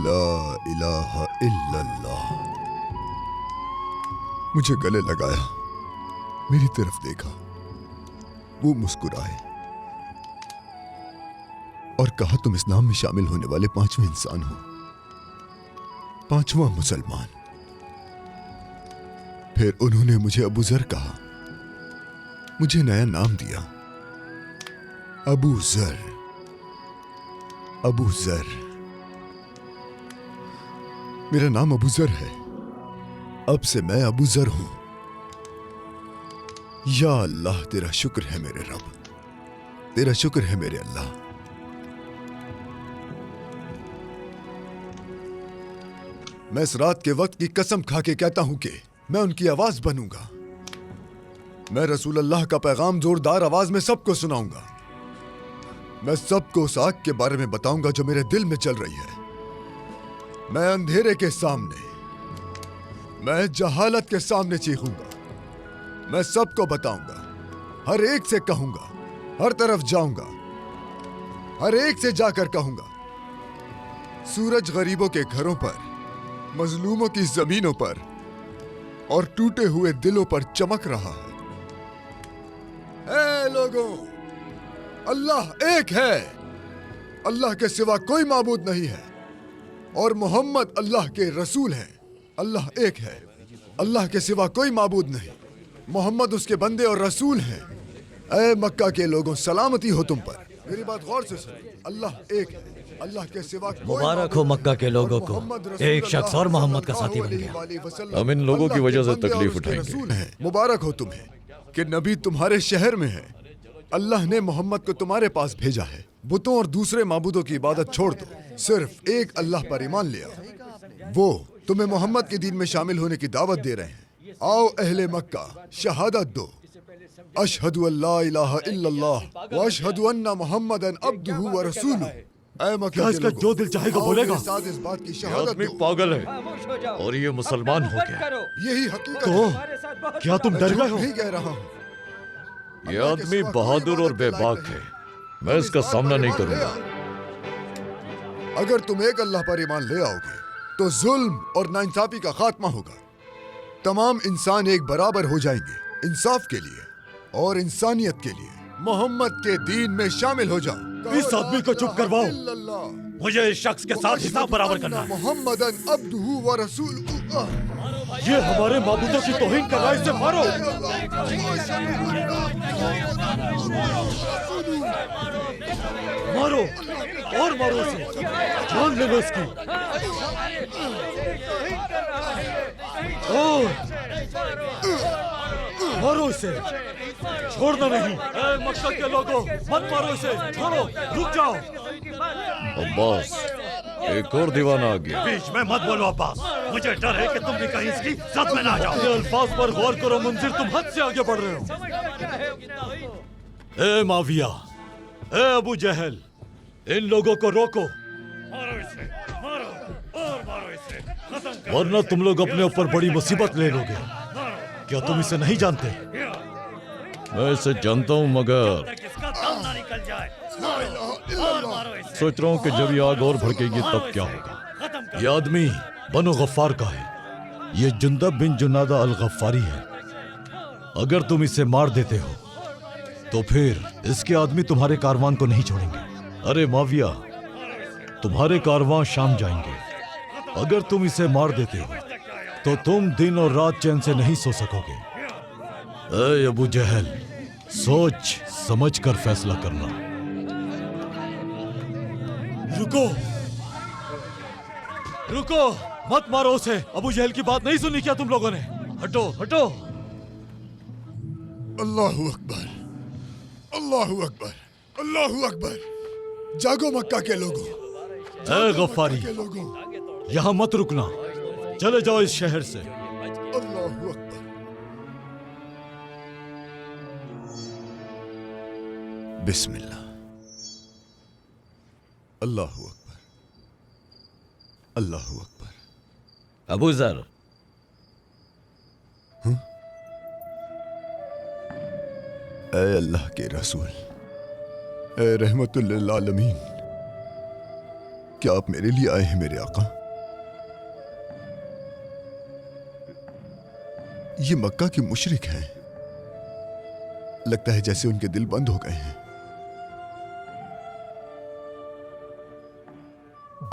ला इलाहा इल्लल्लाह। मुझे गले लगाया, मेरी तरफ देखा, वो मुस्कुराए और कहा तुम इस नाम में शामिल होने वाले 5वें इंसान हो, 5वां मुसलमान। फिर उन्होंने मुझे अबू जर कहा, मुझे नया नाम दिया, अबू जर। अबू जर, मेरा नाम अबू जर है, अब से मैं अबू जर हूं। या अल्लाह, तेरा शुक्र है मेरे रब, तेरा शुक्र है मेरे अल्लाह। मैं इस रात के वक्त की कसम खा के कहता हूं कि मैं उनकी आवाज बनूंगा। मैं रसूल अल्लाह का पैगाम जोरदार आवाज में सबको सुनाऊंगा। मैं सबको उस आग के बारे में बताऊंगा जो मेरे दिल में चल रही है। मैं अंधेरे के सामने, मैं जहालत के सामने चीखूंगा। मैं सबको बताऊंगा, हर एक से कहूंगा, हर तरफ जाऊंगा, हर एक से जाकर कहूंगा, सूरज गरीबों के घरों पर, मजलूमों की जमीनों पर और टूटे हुए दिलों पर चमक रहा है। ऐ लोगों, अल्लाह एक है, अल्लाह के सिवा कोई माबूद नहीं है और मोहम्मद अल्लाह के रसूल हैं। अल्लाह एक है। अल्लाह के सिवा कोई माबूद नहीं, मोहम्मद उसके बंदे और रसूल हैं। ऐ मक्का के लोगों, सलामती हो तुम पर। मेरी बात गौर से सुनो, अल्लाह एक है, अल्लाह के सिवा कोई मुबारक हो मक्का के लोगों को, मोहम्मद एक शख्स और रसूलुल्लाह मोहम्मद का साथी बन गया। सल्लल्लाहु अलैहि वसल्लम हम इन लोगों की अल्लाह वजह के से बंदे और तकलीफ उसके उठाएंगे। रसूल हैं। मुबारक हो तुम्हें कि नबी तुम्हारे शहर में है। अल्लाह ने मोहम्मद को तुम्हारे पास भेजा है। बुतों और दूसरे माबूदों की इबादत छोड़ दो, सिर्फ एक अल्लाह पर ईमान ले आओ। वो तुम्हें मोहम्मद के दीन में शामिल होने की दावत दे रहे हैं। आओ अहले मक्का, शहादत दो, अशहदु अल्ला इलाहा इल्लल्लाह व अशहदु अन्ना मुहम्मदन अब्दुहु व रसूलुहु। ऐ मक्का क्या के इसका लोगों, जो दिल चाहेगा आओ बोलेगा? मेरे साथ इस बात की ये शहादत आदमी दो। पागल है खामोश हो जाओ। और ये मुसलमान हो गया। करो। यही हकीकत तो है। हमारे साथ बहुत क्या तुम मैं डर झूठ गए हो? नहीं कह रहा हूँ। ये अल्लाह के आदमी सिवा कोई बहादुर और इबादत के लायक बेबाक नहीं। है। मैं इसका सामना नहीं करूंगा। अगर तुम एक अल्लाह पर ईमान ले आओगे तो जुल्म और नाइंसाफी का खात्मा होगा। तमाम इंसान एक बराबर हो जाएंगे, इंसाफ के लिए और इंसानियत के लिए। मोहम्मद के दीन में शामिल हो जाओ। इस आदमी को चुप करवाओ। मुझे इस शख्स के साथ हिसाब बराबर करना है। मोहम्मदन अब्दुहु व रसूलुहु। ये हमारे माबूदों की तौहीन कर रहा है, इसे मारो। मारो और मारो इसे, जान ले लो इसकी। ओह, मारो इसे, छोड़ना नहीं। ऐ मक्का के लोगों, मत मारो इसे, छोड़ो, रुक जाओ। अब्बास, एक और दीवाना आ गया। बीच में मत बोलो अब्बास, मुझे डर है कि तुम भी कहीं इसकी जद में ना जाओ। ये अल्फाज पर गौर करो मुंजिर, तुम हद से आगे बढ़ रहे हो। ए माविया, ए अबू जहल, इन लोगों को रोको। मारो इसे, मारो और मारो इसे, खत्म करो। वरना तुम लोग अपने ऊपर बड़ी मुसीबत ले लोगे। क्या तुम इसे नहीं जानते? मैं इसे जानता हूँ, मगर इसका दम ना निकल जाए। सोच रहा हूँ कि जब ये आग और भड़केगी तब क्या होगा। ये आदमी बनो गफ्फार का है। ये जुंदब बिन जुनादा अल गफ्फारी है। अगर तुम इसे मार देते हो तो फिर इसके आदमी तुम्हारे कारवान को नहीं छोड़ेंगे। अरे माविया, तुम्हारे कारवां शाम जाएंगे। अगर तुम इसे मार देते हो तो तुम दिन और रात चैन से नहीं सो सकोगे। ऐ अबू जहल, सोच समझ कर फैसला करना। रुको, रुको, मत मारो उसे। अबू जहल की बात नहीं सुनी क्या तुम लोगों ने? हटो, हटो। अल्लाहु अकबर, अल्लाहु अकबर, अल्लाहु अकबर। जागो मक्का के लोगों, ऐ गफ्फारी, के लोगों। यहां मत रुकना, चले जाओ इस शहर से। अल्लाहु अकबर। बिस्मिल्लाह। अल्लाहु अकबर, अल्लाहु अकबर। अबू जर, ऐ अल्लाह के रसूल, ऐ रहमतुल लिल आलमीन, क्या आप मेरे लिए आए हैं मेरे आका? ये मक्का के मुशरिक हैं। लगता है जैसे उनके दिल बंद हो गए हैं।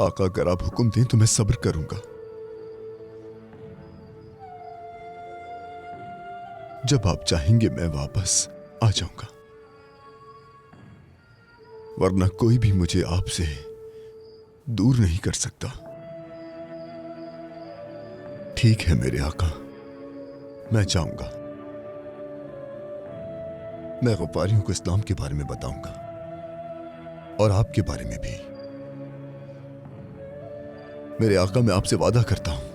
आका, अगर आप हुक्म दें तो मैं सब्र करूंगा। जब आप चाहेंगे मैं वापस आ जाऊंगा, वरना कोई भी मुझे आपसे दूर नहीं कर सकता। ठीक है मेरे आका, मैं जाऊंगा। मैं गफ्फारियों को इस्लाम के बारे में बताऊंगा और आपके बारे में भी। मेरे आका, मैं आपसे वादा करता हूं,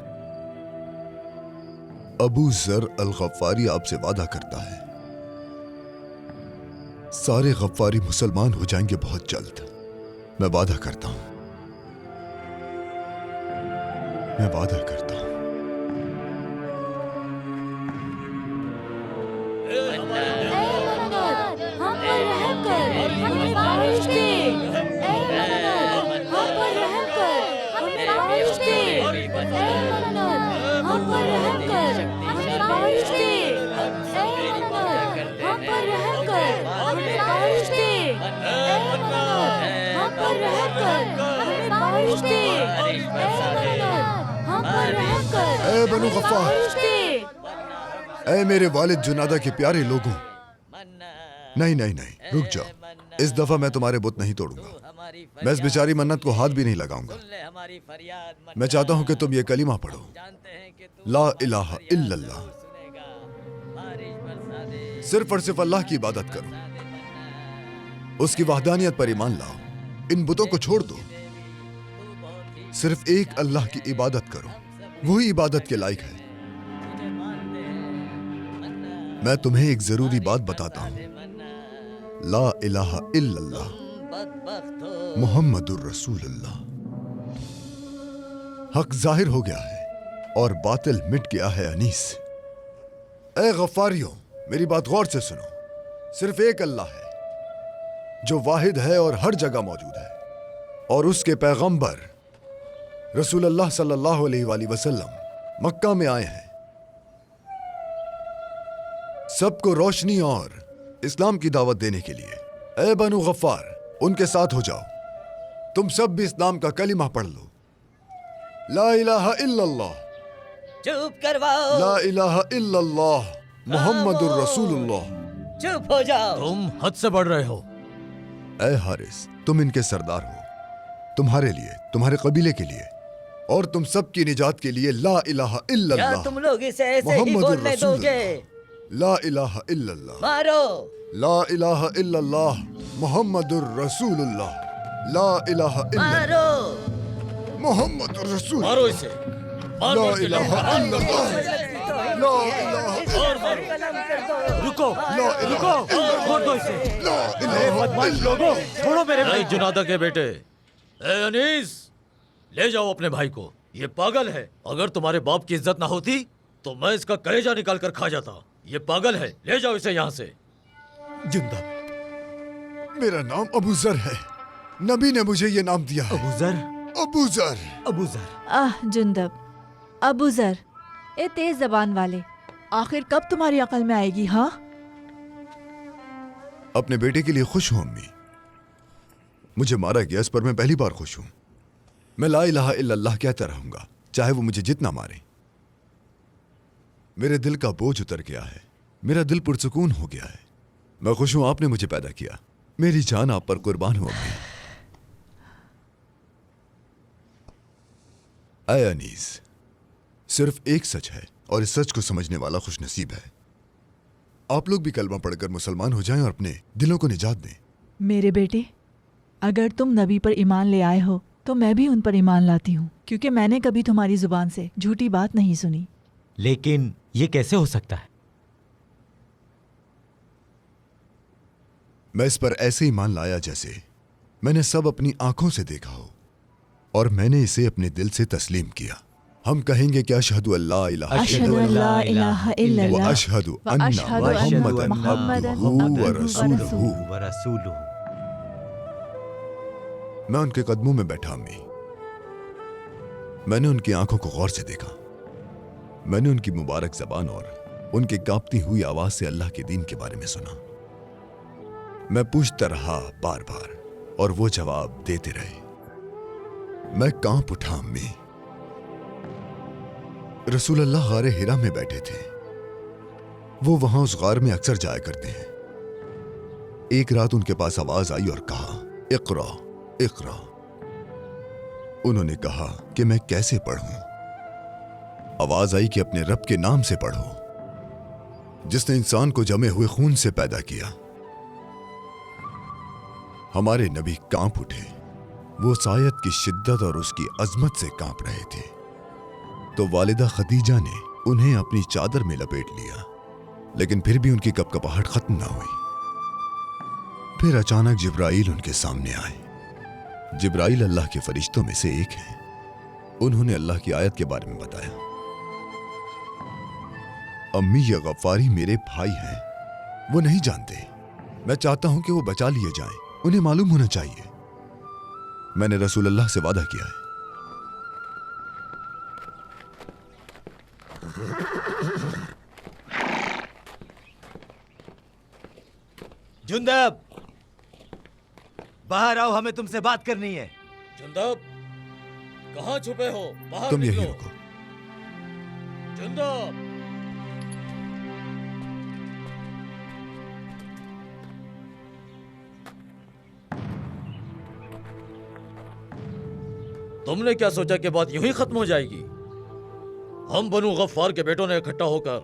अबू जर अल गफ्फारी आपसे वादा करता है, सारे गफ्फारी मुसलमान हो जाएंगे बहुत जल्द। मैं वादा करता हूं, मैं वादा करता हूं। हम पर रहम कर, हमें बारिश दे। ऐ मन्नत, हम पर रहम कर, हमें बारिश दे। ऐ मन्नत, हम पर रहम कर, हमें बारिश दे। ऐ मन्नत, हम पर रहम कर, हमें बारिश दे। ऐ मन्नत, हम पर रहम कर, हमें बारिश दे। ऐ मन्नत, हम पर रहम कर, ऐ बनु हमें गफ्फार, बारिश दे। ऐ मेरे वालिद जुनादा के प्यारे लोगों, नहीं नहीं नहीं, रुक जाओ। इस दफा मैं तुम्हारे बुत नहीं तोड़ूंगा। मैं इस बेचारी मन्नत को हाथ भी नहीं लगाऊंगा। मैं चाहता हूं कि तुम ये कलीमा पढ़ो, ला इलाहा इल्लल्लाह। सिर्फ और सिर्फ अल्लाह की इबादत करो, उसकी वहदानियत पर ईमान लाओ। इन बुतों को छोड़ दो, सिर्फ एक अल्लाह की इबादत करो, वही इबादत के लायक है। मैं तुम्हें एक जरूरी बात बताता हूं, ला इलाहा इल्लल्लाह मुहम्मदुर रसूलुल्लाह। हक जाहिर हो गया है और बातिल मिट गया है अनीस। ए गफ्फारियों, मेरी बात गौर से सुनो। सिर्फ एक अल्लाह है जो वाहिद है और हर जगह मौजूद है, और उसके पैगंबर रसूलुल्लाह सल्लल्लाहु अलैहि वसल्लम मक्का में आए हैं सबको रोशनी और इस्लाम की दावत देने के लिए। ए बनु गफ्फार, उनके साथ हो जाओ। तुम सब भी इस्लाम का कलिमा पढ़ लो, ला इलाहा इल्लल्लाह। चुप करवाओ, ला इलाहा इल्लल्लाह मुहम्मदुर रसूलुल्लाह। चुप हो जाओ। तुम हद से बढ़ रहे हो। ए हारिस, तुम इनके सरदार हो। तुम्हारे लिए, तुम्हारे कबीले के लिए और तुम सब की निजात के लिए ला इलाहा क्या इल्लल्लाह तुम लोग इसे ऐसे ही मुहम्मदुर बोलने दोगे? रसूलुल्लाह। ला इलाहा इल्लल्लाह, मारो। ला इलाहा इल्लल्लाह मुहम्मदुर रसूलुल्लाह। ला इलाहा इल्लल्लाह मारो। मुहम्मदुर रसूलुल्लाह। मारो इसे, मारो ला इसे। इलाहा इल्लल्लाह, ला इलाहा और मारो। रुको, ला रुको, छोड़ दो इसे। ला इलाहा बदमाश लोगों, छोड़ो मेरे ऐ भाई। जुनादा के बेटे, ए अनीस, ले जाओ अपने भाई को। ये पागल है। अगर तुम्हारे बाप की इज्जत ना होती तो मैं इसका कलेजा निकाल कर खा जाता। ये पागल है, ले जाओ इसे यहाँ से। जिंदा, मेरा नाम अबू जर है। नबी ने मुझे ये नाम दिया है, अबू जर, अबू जर। अबू जर। आह जुंदब, अबू जर, ए तेज जबान वाले, आखिर कब तुम्हारी अकल में आएगी? हाँ, अपने बेटे के लिए खुश हूं अम्मी। मुझे मारा गया, इस पर मैं पहली बार खुश हूं। मैं ला इलाहा इल्लल्लाह कहता रहूंगा, चाहे वो मुझे जितना मारे। मेरे दिल का बोझ उतर गया है, मेरा दिल पुरसुकून हो गया है। मैं खुश हूं आपने मुझे पैदा किया। मेरी जान आप पर कुर्बान हो अम्मी। ऐ अनीस, सिर्फ एक सच है और इस सच को समझने वाला खुशनसीब है। आप लोग भी कलमा पढ़कर मुसलमान हो जाएं और अपने दिलों को निजात दें। मेरे बेटे, अगर तुम नबी पर ईमान ले आए हो तो मैं भी उन पर ईमान लाती हूँ, क्योंकि मैंने कभी तुम्हारी जुबान से झूठी बात नहीं सुनी। लेकिन ये कैसे हो सकता है? मैं इस पर ऐसे ईमान लाया जैसे मैंने सब अपनी आंखों से देखा हो और मैंने इसे अपने दिल से तस्लीम किया। हम कहेंगे कि अशहदु अल्ला इलाहा अशहदु अल्ला इलाहा इल्लल्लाह व अशहदु अन्ना अशहदु अन्ना मुहम्मदन मुहम्मदन अब्दुहु व अब्दुहु व रसूलुहु। व रसूलुहु। मैं उनके कदमों में बैठा अम्मी। मैंने उनकी आंखों को गौर से देखा। मैंने उनकी मुबारक जबान और उनकी कांपती हुई आवाज से अल्लाह के दीन के बारे में सुना। मैं पूछता रहा बार बार और वो जवाब देते रहे। मैं कांप उठा अम्मी। रसूलुल्लाह गारे हिरा में बैठे थे। वो वहां उस गार में अक्सर जाया करते हैं। एक रात उनके पास आवाज आई और कहा, इक़रा इक़रा। उन्होंने कहा कि मैं कैसे पढ़ूं? आवाज आई कि अपने रब के नाम से पढ़ो, जिसने इंसान को जमे हुए खून से पैदा किया। हमारे नबी कांप उठे। वो सायत की शिद्दत और उसकी अजमत से कांप रहे थे। तो वालिदा खदीजा ने उन्हें अपनी चादर में लपेट लिया, लेकिन फिर भी उनकी कपकपाहट खत्म ना हुई। फिर अचानक जिब्राइल उनके सामने आए। जिब्राइल अल्लाह के फरिश्तों में से एक है। उन्होंने अल्लाह की आयत के बारे में बताया। अम्मी, ये गफ्फारी मेरे भाई हैं, वो नहीं जानते। मैं चाहता हूं कि वो बचा लिए जाएं, उन्हें मालूम होना चाहिए। मैंने रसूलुल्लाह से वादा किया है। जुंदब, बाहर आओ, हमें तुमसे बात करनी है। जुंदब, कहाँ छुपे हो? बाहर तुम यहीं निकलो। रुको। जुंदब, तुमने क्या सोचा कि बात यूं ही खत्म हो जाएगी? हम बनु गफ्फार के बेटों ने इकट्ठा होकर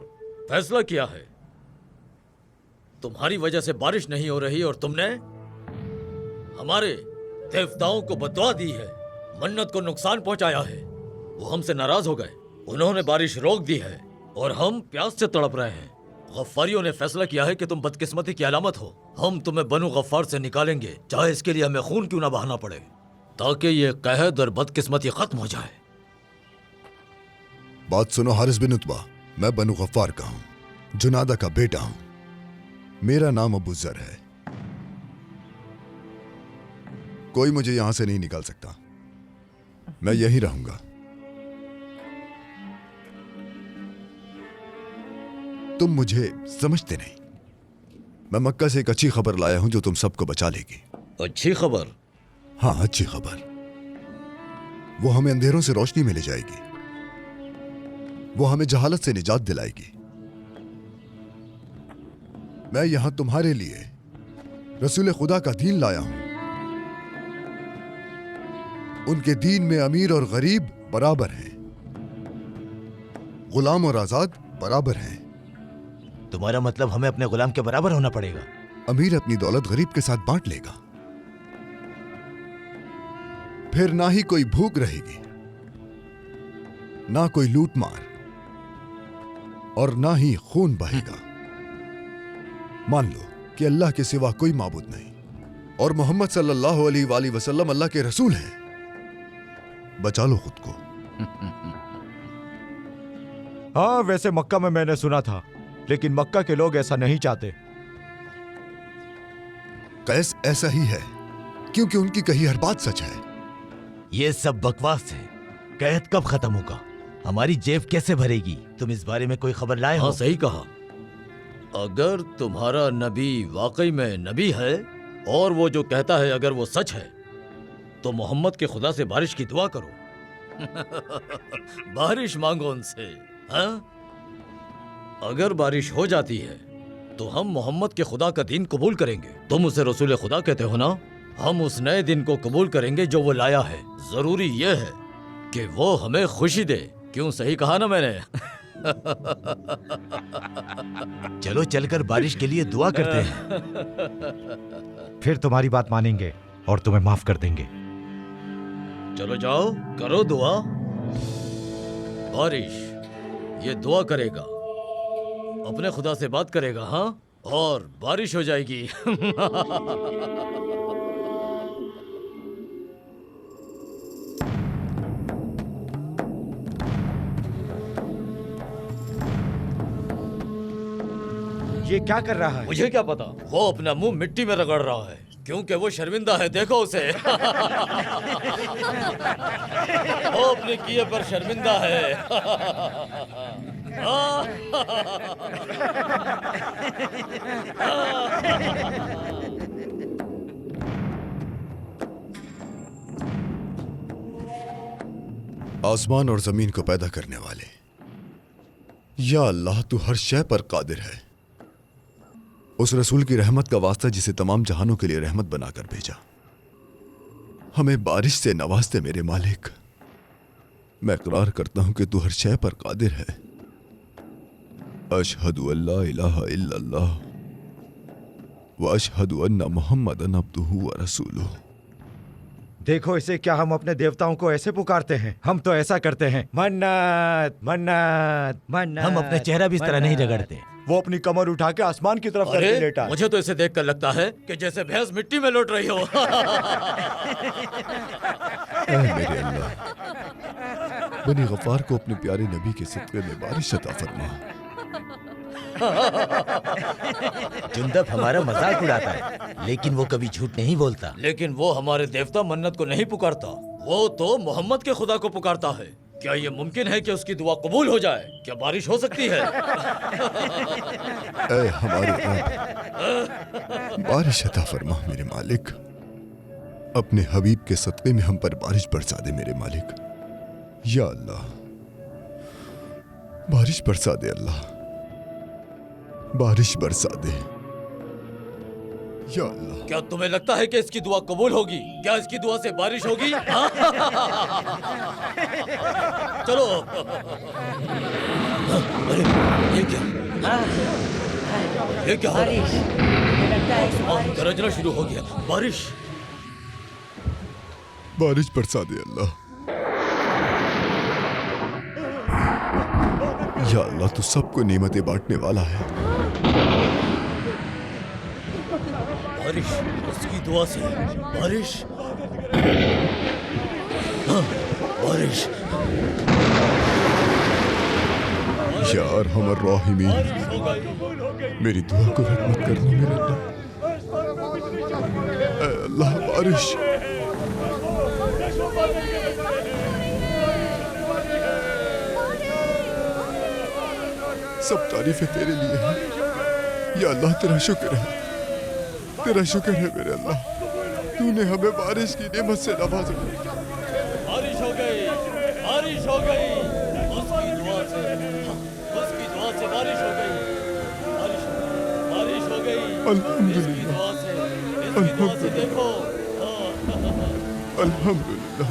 फैसला किया है। तुम्हारी वजह से बारिश नहीं हो रही और तुमने हमारे देवताओं को बददुआ दी है, मन्नत को नुकसान पहुंचाया है। वो हमसे नाराज हो गए, उन्होंने बारिश रोक दी है और हम प्यास से तड़प रहे हैं। गफ्फारियों ने फैसला किया है कि तुम बदकिस्मती की अलामत हो। हम तुम्हें बनु गफ्फार से निकालेंगे, चाहे इसके लिए हमें खून क्यों ना बहाना पड़े, ताकि ये कहद और बदकिस्मती खत्म हो जाए। बात सुनो हारिस बिन उत्बा, मैं बनु गफ्फार का हूं, जुनादा का बेटा हूं। मेरा नाम अबू जर है। कोई मुझे यहां से नहीं निकाल सकता, मैं यहीं रहूंगा। तुम मुझे समझते नहीं। मैं मक्का से एक अच्छी खबर लाया हूं जो तुम सबको बचा लेगी। अच्छी खबर? हाँ, अच्छी खबर। वो हमें अंधेरों से रोशनी में ले जाएगी, वो हमें जहालत से निजात दिलाएगी। मैं यहां तुम्हारे लिए रसूल खुदा का दीन लाया हूं। उनके दीन में अमीर और गरीब बराबर हैं, गुलाम और आजाद बराबर हैं। तुम्हारा मतलब हमें अपने गुलाम के बराबर होना पड़ेगा? अमीर अपनी दौलत गरीब के साथ बांट लेगा, फिर ना ही कोई भूख रहेगी, ना कोई लूटमार, और ना ही खून बहेगा। मान लो कि अल्लाह के सिवा कोई माबूद नहीं और मोहम्मद सल्लल्लाहु अलैहि वसल्लम अल्लाह के रसूल हैं। बचा लो खुद को। हाँ, वैसे मक्का में मैंने सुना था, लेकिन मक्का के लोग ऐसा नहीं चाहते। कैस ऐसा ही है, क्योंकि उनकी कही हर बात सच है। ये सब बकवास है। कैद कब खत्म होगा? हमारी जेब कैसे भरेगी? तुम इस बारे में कोई खबर लाए हो? हाँ, सही कहा। अगर तुम्हारा नबी वाकई में नबी है और वो जो कहता है अगर वो सच है, तो मोहम्मद के खुदा से बारिश की दुआ करो। बारिश मांगो उनसे। हाँ, अगर बारिश हो जाती है तो हम मोहम्मद के खुदा का दीन कबूल करेंगे। तुम उसे रसूल खुदा कहते हो ना, हम उस नए दिन को कबूल करेंगे जो वो लाया है। जरूरी यह है कि वो हमें खुशी दे। क्यों, सही कहा ना मैंने? चलो चलकर बारिश के लिए दुआ करते हैं। फिर तुम्हारी बात मानेंगे और तुम्हें माफ कर देंगे। चलो जाओ, करो दुआ। बारिश ये दुआ करेगा, अपने खुदा से बात करेगा, हाँ, और बारिश हो जाएगी। ये क्या कर रहा है? मुझे क्या पता। वो अपना मुंह मिट्टी में रगड़ रहा है क्योंकि वो शर्मिंदा है। देखो उसे। वो अपने किए पर शर्मिंदा है। आसमान और जमीन को पैदा करने वाले, या अल्लाह, तू हर शय पर कादिर है। उस रसूल की रहमत का वास्ता जिसे तमाम जहानों के लिए रहमत बनाकर भेजा, हमें बारिश से नवाजते मेरे मालिक। मैं इकरार करता हूं कि तू हर शय पर कादिर है। अशहदु अल्ला इलाहा इल्लल्लाह व अशहदु अन्ना मुहम्मदन अब्दुहु व रसूलुहु। देखो इसे, क्या हम अपने देवताओं को ऐसे पुकारते हैं? हम तो ऐसा करते हैं, मन्नत मन्नत मन्नत। हम अपने चेहरा भी इस तरह नहीं रगड़ते। वो अपनी कमर उठा के आसमान की तरफ करके अरे, लेटा। मुझे तो इसे देखकर लगता है कि जैसे भैंस मिट्टी में लौट रही हो। ऐ मेरे अल्लाह, बनी गफ्फार को अपने प्यारे नबी के सिदक़े में बारिश अता फरमा। जुंदब हमारा मजाक उड़ाता है, लेकिन वो कभी झूठ नहीं बोलता। लेकिन वो हमारे देवता मन्नत को नहीं पुकारता, वो तो मोहम्मद के खुदा को पुकारता है। क्या ये मुमकिन है कि उसकी दुआ कबूल हो जाए? क्या बारिश हो सकती है? ऐ हमारे रब, बारिश अता फरमा मेरे मालिक। अपने हबीब के सदक़े में हम पर बारिश बरसा दे मेरे मालिक। या अल्लाह, बारिश बरसा दे अल्लाह, बारिश बरसा दे। या अल्लाह, क्या तुम्हें लगता है कि इसकी दुआ कबूल होगी? क्या इसकी दुआ से बारिश होगी? हाँ? चलो। अरे ये क्या? ये क्या हो रहा है? आसमान गरजना शुरू हो गया। बारिश। बारिश बरसा दे अल्लाह। या अल्लाह, तू सबको नेमतें बांटने वाला है। बारिश, उसकी दुआ से बारिश। हाँ, बारिश। या अरहमर राहिमीन, बारिश हो गई। मेरी दुआ को रद्द मत करना मेरे अल्लाह। ऐ अल्लाह, बारिश। सब तारीफें तेरे लिए हैं। या अल्लाह, तेरा शुक्र है, तेरा शुक्र है मेरे अल्लाह, तूने हमें बारिश की नेमत से नवाजा। बारिश हो गई, बारिश हो गई। उसकी दुआ से, उसकी दुआ से बारिश हो गई। बारिश, बारिश हो गई। अल्हम्दुलिल्लाह। इसकी दुआ से, इसकी दुआ से देखो। अल्हम्दुलिल्लाह,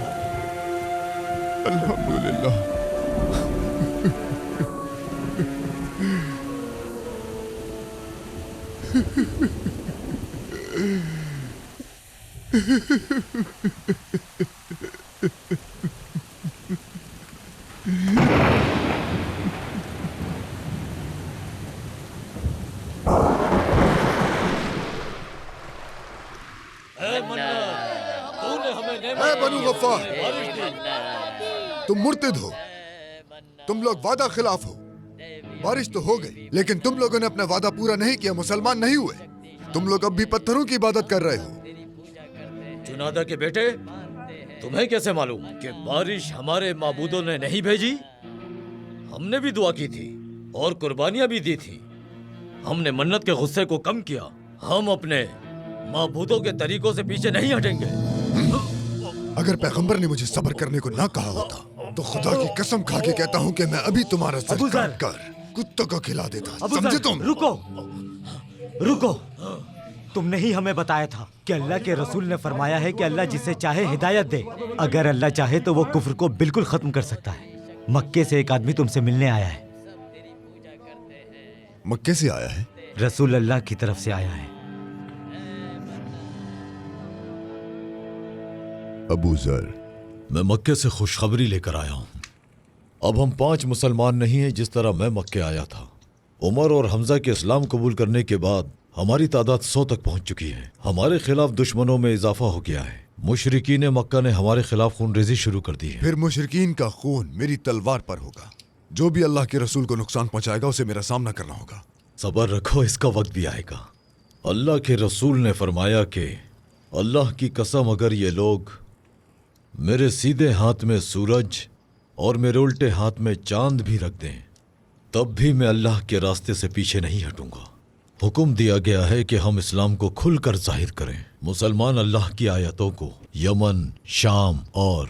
अल्हम्दुलिल्लाह। तूने हमें नेमत ऐ बनु गफ्फार, बारिश दी। तुम मुर्तिद हो, तुम लोग वादा खिलाफ हो। बारिश तो हो गई, लेकिन तुम लोगों ने अपना वादा पूरा नहीं किया, मुसलमान नहीं हुए। तुम लोग अब भी पत्थरों की इबादत कर रहे हो। जुनादा के बेटे, तुम्हें कैसे मालूम कि बारिश हमारे माबूदों ने नहीं भेजी? हमने भी दुआ की थी और कुर्बानियां भी दी थी। हमने मन्नत के गुस्से को कम किया। हम अपने माबूदों के तरीकों से पीछे नहीं हटेंगे। अगर पैगंबर ने मुझे सब्र करने को ना कहा होता तो खुदा की कसम खा के कहता हूँ कि मैं अभी तुम्हारा सर काट कर कुत्तों को खिला देता। समझे तुम? रुको, रुको। तुमने ही हमें बताया था कि अल्लाह के रसूल ने फरमाया है कि अल्लाह जिसे चाहे हिदायत दे। अगर अल्लाह चाहे तो वो कुफ्र को बिल्कुल खत्म कर सकता है। मक्के से एक आदमी तुमसे मिलने आया है। मक्के से आया है? रसूल अल्लाह की तरफ से आया है। अबू जर, मैं मक्के से खुशखबरी लेकर आया हूँ। अब हम 5 मुसलमान नहीं हैं जिस तरह मैं मक्के आया था। उमर और हमजा के इस्लाम कबूल करने के बाद हमारी तादाद 100 तक पहुंच चुकी है। हमारे खिलाफ दुश्मनों में इजाफा हो गया है। मुशरिकीन मक्का ने हमारे खिलाफ खूनरेजी शुरू कर दी है। फिर मुशरिकीन का खून मेरी तलवार पर होगा। जो भी अल्लाह के रसूल को नुकसान पहुंचाएगा उसे मेरा सामना करना होगा। सबर रखो, इसका वक्त भी आएगा। अल्लाह के रसूल ने फरमाया कि अल्लाह की कसम, अगर ये लोग मेरे सीधे हाथ में सूरज और मेरे उल्टे हाथ में चांद भी रख दें, तब भी मैं अल्लाह के रास्ते से पीछे नहीं हटूंगा। हुक्म दिया गया है कि हम इस्लाम को खुलकर जाहिर करें। मुसलमान अल्लाह की आयतों को यमन, शाम और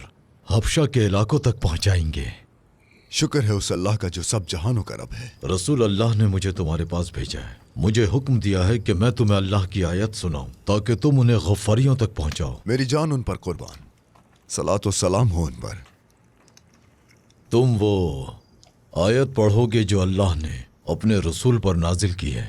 हबशा के इलाकों तक पहुंचाएंगे। शुक्र है उस अल्लाह का जो सब जहानों का रब है। रसूल अल्लाह ने मुझे तुम्हारे पास भेजा है। मुझे हुक्म दिया है कि मैं तुम्हें अल्लाह की आयत सुनाऊं ताकि तुम उन्हें गफ्फारियों तक पहुंचाओ। मेरी जान उन पर कुर्बान, सलातो सलाम हो उन पर। तुम वो आयत पढ़ोगे जो अल्लाह ने अपने रसूल पर नाजिल की है।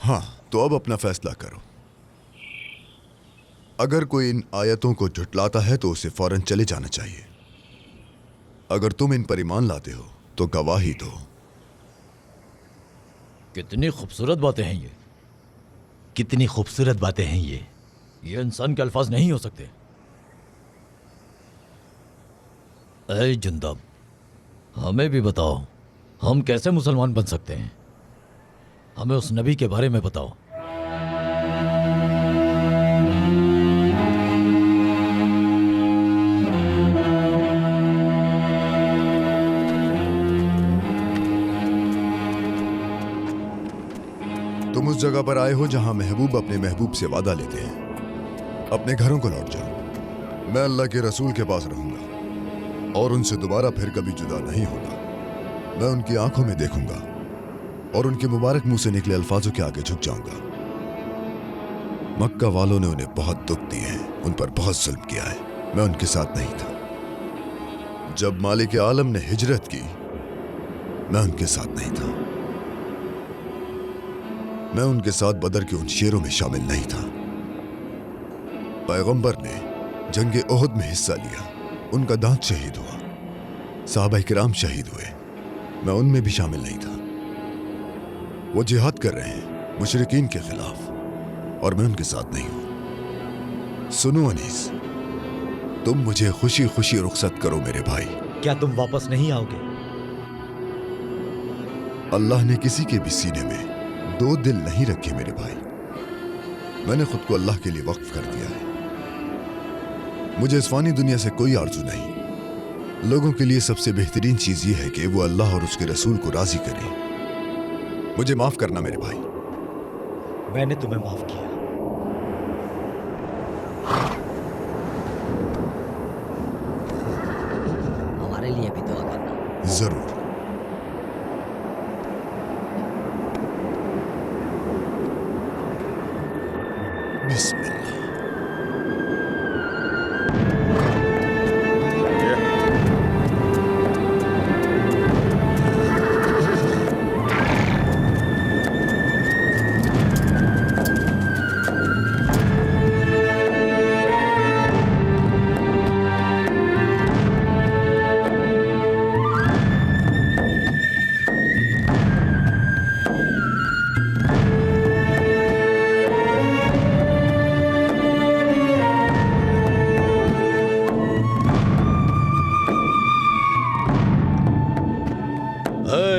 हाँ, तो अब अपना फैसला करो। अगर कोई इन आयतों को झुटलाता है तो उसे फौरन चले जाना चाहिए। अगर तुम इन पर ईमान लाते हो तो गवाही दो। कितनी खूबसूरत बातें हैं ये, कितनी खूबसूरत बातें हैं ये इंसान के अल्फाज नहीं हो सकते। ऐ जुंदब, हमें भी बताओ, हम कैसे मुसलमान बन सकते हैं? हमें उस नबी के बारे में बताओ। तुम उस जगह पर आए हो जहां महबूब अपने महबूब से वादा लेते हैं। अपने घरों को लौट जाओ। मैं अल्लाह के रसूल के पास रहूंगा और उनसे दोबारा फिर कभी जुदा नहीं होगा। मैं उनकी आंखों में देखूंगा और उनके मुबारक मुंह से निकले अल्फाजों के आगे झुक जाऊंगा। मक्का वालों ने उन्हें बहुत दुख दिए हैं, उन पर बहुत जुल्म किया है। मैं उनके साथ नहीं था। जब मालिक आलम ने हिजरत की, मैं उनके साथ नहीं था। मैं उनके साथ बदर के उन शेरों में शामिल नहीं था। पैगंबर ने जंगे ओहद में हिस्सा लिया, उनका दांत शहीद हुआ, सहाबा किराम शहीद हुए, मैं उनमें भी शामिल नहीं था। वो जिहाद कर रहे हैं मुशरिकीन के खिलाफ और मैं उनके साथ नहीं हूं। सुनो अनीस, तुम मुझे खुशी खुशी रुखसत करो मेरे भाई। क्या तुम वापस नहीं आओगे? अल्लाह ने किसी के भी सीने में दो दिल नहीं रखे मेरे भाई। मैंने खुद को अल्लाह के लिए वक्फ कर दिया है। मुझे इस फानी दुनिया से कोई आरज़ू नहीं। लोगों के लिए सबसे बेहतरीन चीज यह है कि वो अल्लाह और उसके रसूल को राजी करें। मुझे माफ करना मेरे भाई। मैंने तुम्हें माफ किया। हमारे लिए भी दुआ करना। जरूर। बिस्मिल्लाह।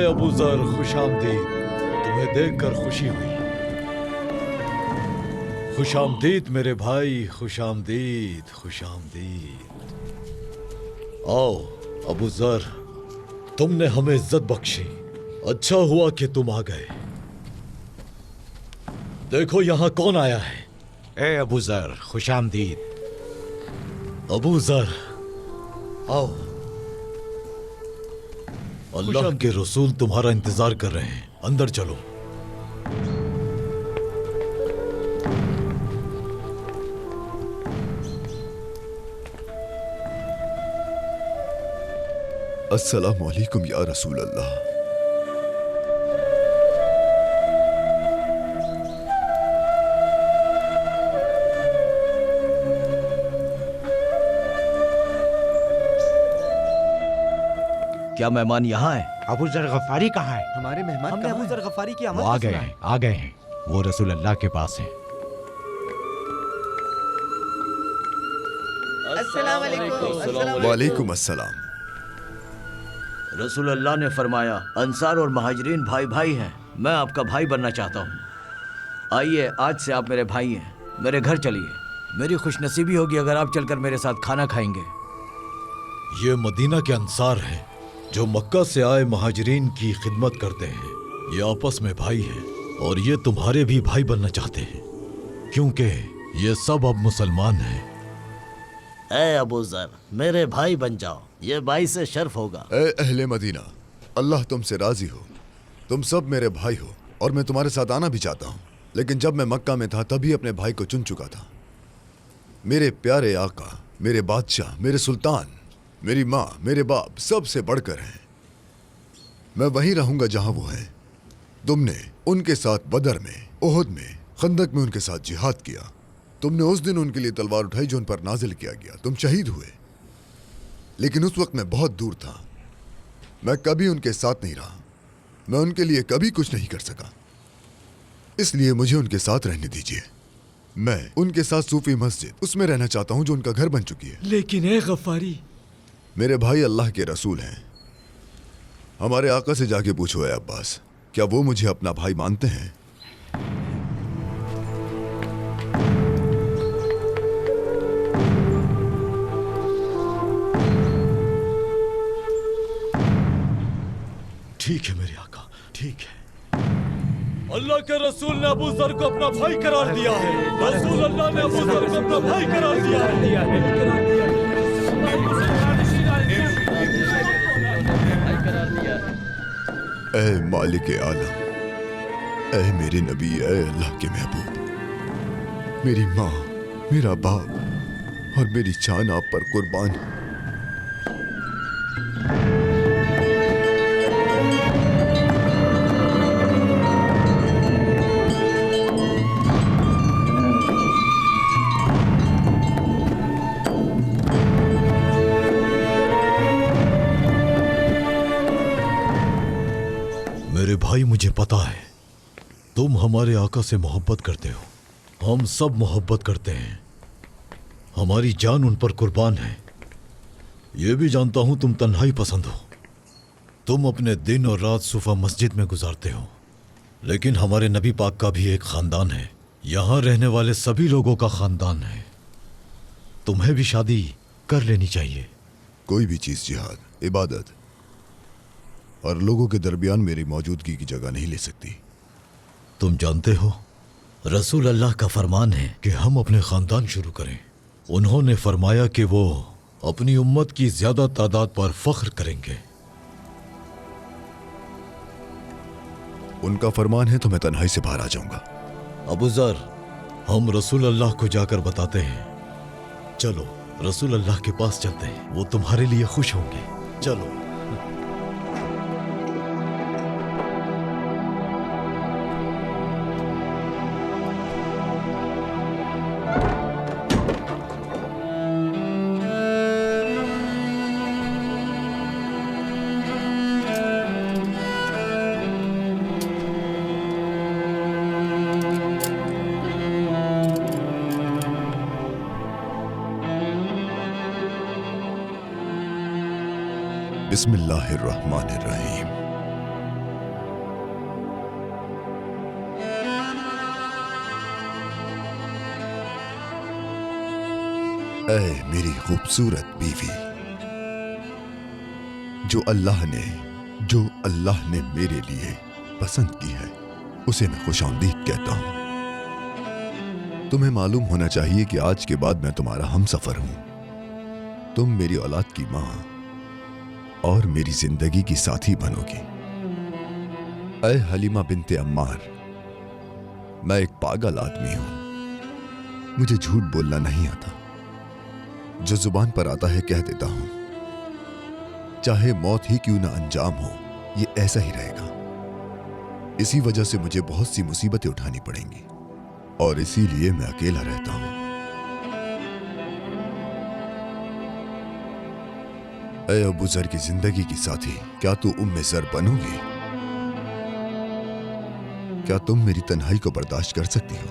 अबू ज़र, खुशामदीद। तुम्हें देखकर खुशी हुई। खुशामदीद मेरे भाई, खुशामदीद, खुशामदीद। आओ अबू ज़र, तुमने हमें इज्जत बख्शी। अच्छा हुआ कि तुम आ गए। देखो यहाँ कौन आया है। ए अबू ज़र, खुशामदीद। अबू ज़र, आओ। अल्लाह के रसूल तुम्हारा इंतजार कर रहे हैं, अंदर चलो। अस्सलामु अलैकुम या रसूल अल्लाह। क्या मेहमान यहाँ है? अबू ज़र गफ़ारी कहाँ है? हमारे मेहमान हमने अबू ज़र गफ़ारी की आमद वो आ गए हैं। वो रसूल अल्लाह के पास हैं। वालेकुम अस्सलाम। रसूल अल्लाह ने फरमाया, अंसार और महाजरीन भाई भाई हैं। मैं आपका भाई बनना चाहता हूँ। आइए, आज से आप मेरे भाई हैं। मेरे घर चलिए। मेरी खुशनसीबी होगी अगर आप चलकर मेरे साथ खाना खाएंगे। ये मदीना के अंसार हैं जो मक्का से आए महाजरीन की खिदमत करते हैं, ये आपस में भाई हैं और ये तुम्हारे भी भाई बनना चाहते हैं, क्योंकि ये सब अब मुसलमान हैं। ए अबू जर, मेरे भाई बन जाओ, ये भाई से शर्फ होगा। ए अहले मदीना, अल्लाह तुमसे राजी हो, तुम सब मेरे भाई हो और मैं तुम्हारे साथ आना भी चाहता हूँ, लेकिन जब मैं मक्का में था तभी अपने भाई को चुन चुका था। मेरे प्यारे आका, मेरे बादशाह, मेरे सुल्तान, मेरी माँ, मेरे बाप सबसे बढ़कर हैं। मैं वहीं रहूंगा जहां वो हैं। तुमने उनके साथ बदर में, ओहद में, खंदक में उनके साथ जिहाद किया। तुमने उस दिन उनके लिए तलवार उठाई जो उन पर नाजिल किया गया। तुम शहीद हुए, लेकिन उस वक्त मैं बहुत दूर था। मैं कभी उनके साथ नहीं रहा, मैं उनके लिए कभी कुछ नहीं कर सका, इसलिए मुझे उनके साथ रहने दीजिए। मैं उनके साथ सूफी मस्जिद उसमें रहना चाहता हूं जो उनका घर बन चुकी है। लेकिन ए गफ्फारी, मेरे भाई अल्लाह के रसूल हैं। हमारे आका से जाके पूछो है अब्बास, क्या वो मुझे अपना भाई मानते हैं? ठीक है मेरे आका, ठीक है। अल्लाह के रसूल ने अबू जर को अपना भाई करार दिया है। रसूल अल्लाह ने अबू जर को अपना भाई करार दिया है। ऐ मालिक आलम, ऐ मेरे नबी, ऐ अल्लाह के महबूब, मेरी माँ, मेरा बाप और मेरी जान आप पर कुर्बान है। मेरे भाई, मुझे पता है तुम हमारे आका से मोहब्बत करते हो। हम सब मोहब्बत करते हैं, हमारी जान उन पर कुर्बान है। ये भी जानता हूं तुम तन्हाई पसंद हो, तुम अपने दिन और रात सुफा मस्जिद में गुजारते हो, लेकिन हमारे नबी पाक का भी एक खानदान है, यहां रहने वाले सभी लोगों का खानदान है। तुम्हें भी शादी कर लेनी चाहिए। कोई भी चीज जिहाद, इबादत और लोगों के दरमियान मेरी मौजूदगी की जगह नहीं ले सकती। तुम जानते हो रसूल अल्लाह का फरमान है कि हम अपने खानदान शुरू करें। उन्होंने फरमाया कि वो अपनी उम्मत की ज्यादा तादाद पर फख्र करेंगे। उनका फरमान है तो मैं तन्हाई से बाहर आ जाऊंगा। अबू जर, हम रसूल अल्लाह को जाकर बताते हैं। चलो रसूल अल्लाह के पास चलते हैं, वो तुम्हारे लिए खुश होंगे। चलो। बिस्मिल्लाहिर्रहमानिर्रहीम। ऐ मेरी खूबसूरत बीवी, जो अल्लाह ने मेरे लिए पसंद की है, उसे मैं खुशामदीद कहता हूं। तुम्हें मालूम होना चाहिए कि आज के बाद मैं तुम्हारा हमसफर हूं। तुम मेरी औलाद की मां और मेरी जिंदगी की साथी बनोगी। ऐ हलीमा बिनते अम्मार, मैं एक पागल आदमी हूं, मुझे झूठ बोलना नहीं आता। जो जुबान पर आता है कह देता हूं, चाहे मौत ही क्यों ना अंजाम हो, ये ऐसा ही रहेगा। इसी वजह से मुझे बहुत सी मुसीबतें उठानी पड़ेंगी और इसीलिए मैं अकेला रहता हूं। ऐ अबू जर की जिंदगी की साथी, क्या तू उम्मे जर बनोगी? क्या तुम मेरी तन्हाई को बर्दाश्त कर सकती हो?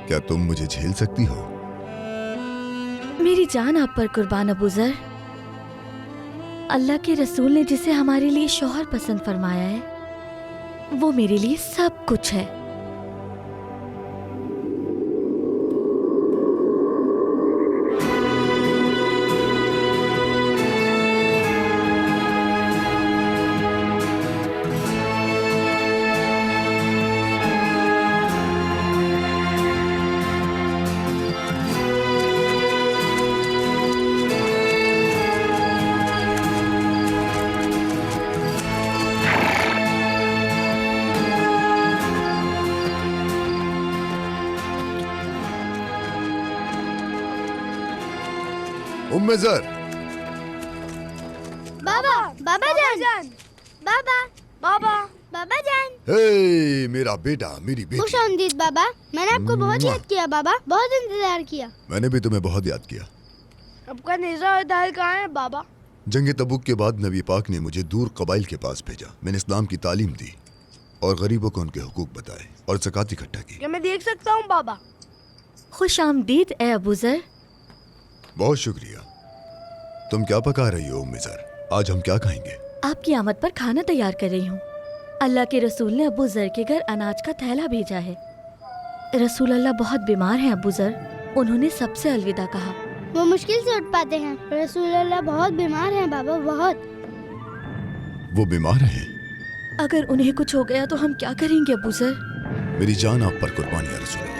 क्या तुम मुझे झेल सकती हो? मेरी जान आप पर कुर्बान अबू जर। अल्लाह के रसूल ने जिसे हमारे लिए शौहर पसंद फरमाया है, वो मेरे लिए सब कुछ है। उम्मे ज़र, बाबा बाबा जान, बाबा बाबा बाबा जान। हे मेरा बेटा, मेरी बेटी। खुश आमदीद बाबा, मैंने आपको बहुत याद किया बाबा, बहुत इंतजार किया। मैंने भी तुम्हें बहुत याद किया। आपका नेज़ा और दाल कहाँ है बाबा? जंग तबूक के बाद नबी पाक ने मुझे दूर कबाइल के पास भेजा। मैंने इस्लाम की तालीम दी और गरीबों को उनके हुकूक बताए और ज़कात इकट्ठा की। क्या मैं देख सकता हूँ बाबा? खुश आमदीद ए अबू ज़र। बहुत शुक्रिया। तुम क्या पका रही हो उम्मे ज़र? आज हम क्या खाएंगे? आपकी आमद पर खाना तैयार कर रही हूँ। अल्लाह के रसूल ने अबू ज़र के घर अनाज का थैला भेजा है। रसूल अल्लाह बहुत बीमार हैं अबू ज़र, उन्होंने सबसे अलविदा कहा। वो मुश्किल से उठ पाते हैं। रसूल अल्लाह बहुत बीमार हैं बाबा, बहुत। वो बीमार है? अगर उन्हें कुछ हो गया तो हम क्या करेंगे अबू ज़र? मेरी जान आप पर कुर्बान या रसूल अल्लाह।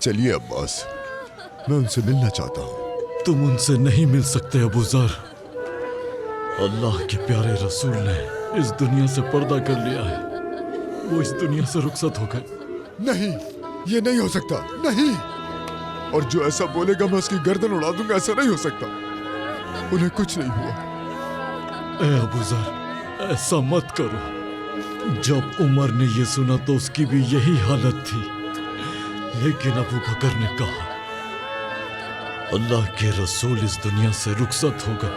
चलिए अब्बास, मैं उनसे मिलना चाहता हूँ। तुम उनसे नहीं मिल सकते अबू ज़र। अल्लाह के प्यारे रसूल ने इस दुनिया से पर्दा कर लिया है। वो इस दुनिया से रुखसत हो गए। नहीं, ये नहीं हो सकता, नहीं। और जो ऐसा बोलेगा मैं उसकी गर्दन उड़ा दूंगा। ऐसा नहीं हो सकता। उन्हें कुछ नहीं हुआ। ए अबू ज़र, ऐसा मत करो। जब उमर ने ये सुना तो उसकी भी यही हालत थी, लेकिन अबू बकर ने कहा अल्लाह के रसूल इस दुनिया से रुखसत हो गए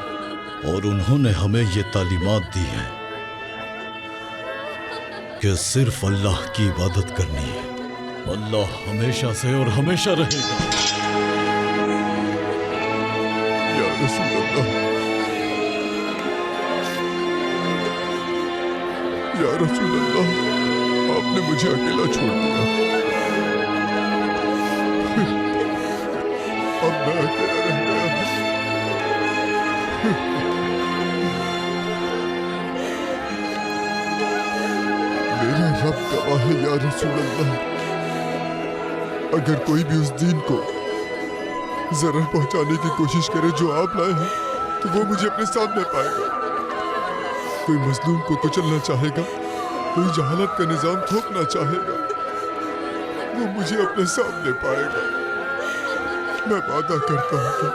और उन्होंने हमें ये तालीमात दी है कि सिर्फ अल्लाह की इबादत करनी है। अल्लाह हमेशा से और हमेशा रहेगा। या रसूल अल्लाह, या रसूल अल्लाह, आपने मुझे अकेला छोड़ दिया। अब मैं अकेला रह गया। मेरा रब गवाह है या रसूल अल्लाह, अगर कोई भी उस दीन को जरर पहुंचाने की कोशिश करे जो आप लाए हैं, तो वो मुझे अपने सामने पाएगा। कोई मजलूम को कुचलना चाहेगा, कोई जहालत का निजाम थोपना चाहेगा, वो मुझे अपने सामने पाएगा। मैं वादा करता हूँ कि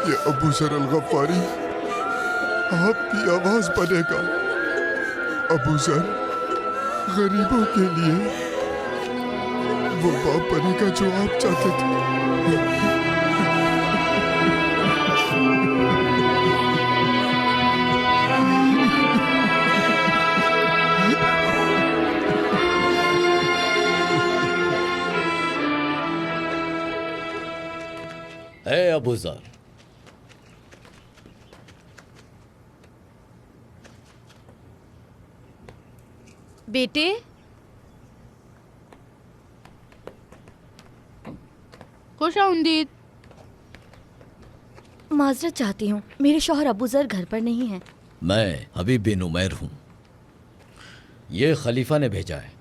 ये अबू ज़र अल-गफ़ारी आपकी आवाज बनेगा। अबू ज़र गरीबों के लिए वो बाप बनेगा जो आप चाहते थे। ए अबू ज़र, बेटे, खुश आमदीद। माजरत चाहती हूँ, मेरे शौहर अबू ज़र घर पर नहीं हैं। मैं हबीब बिन उमैर हूँ। ये खलीफा ने भेजा है।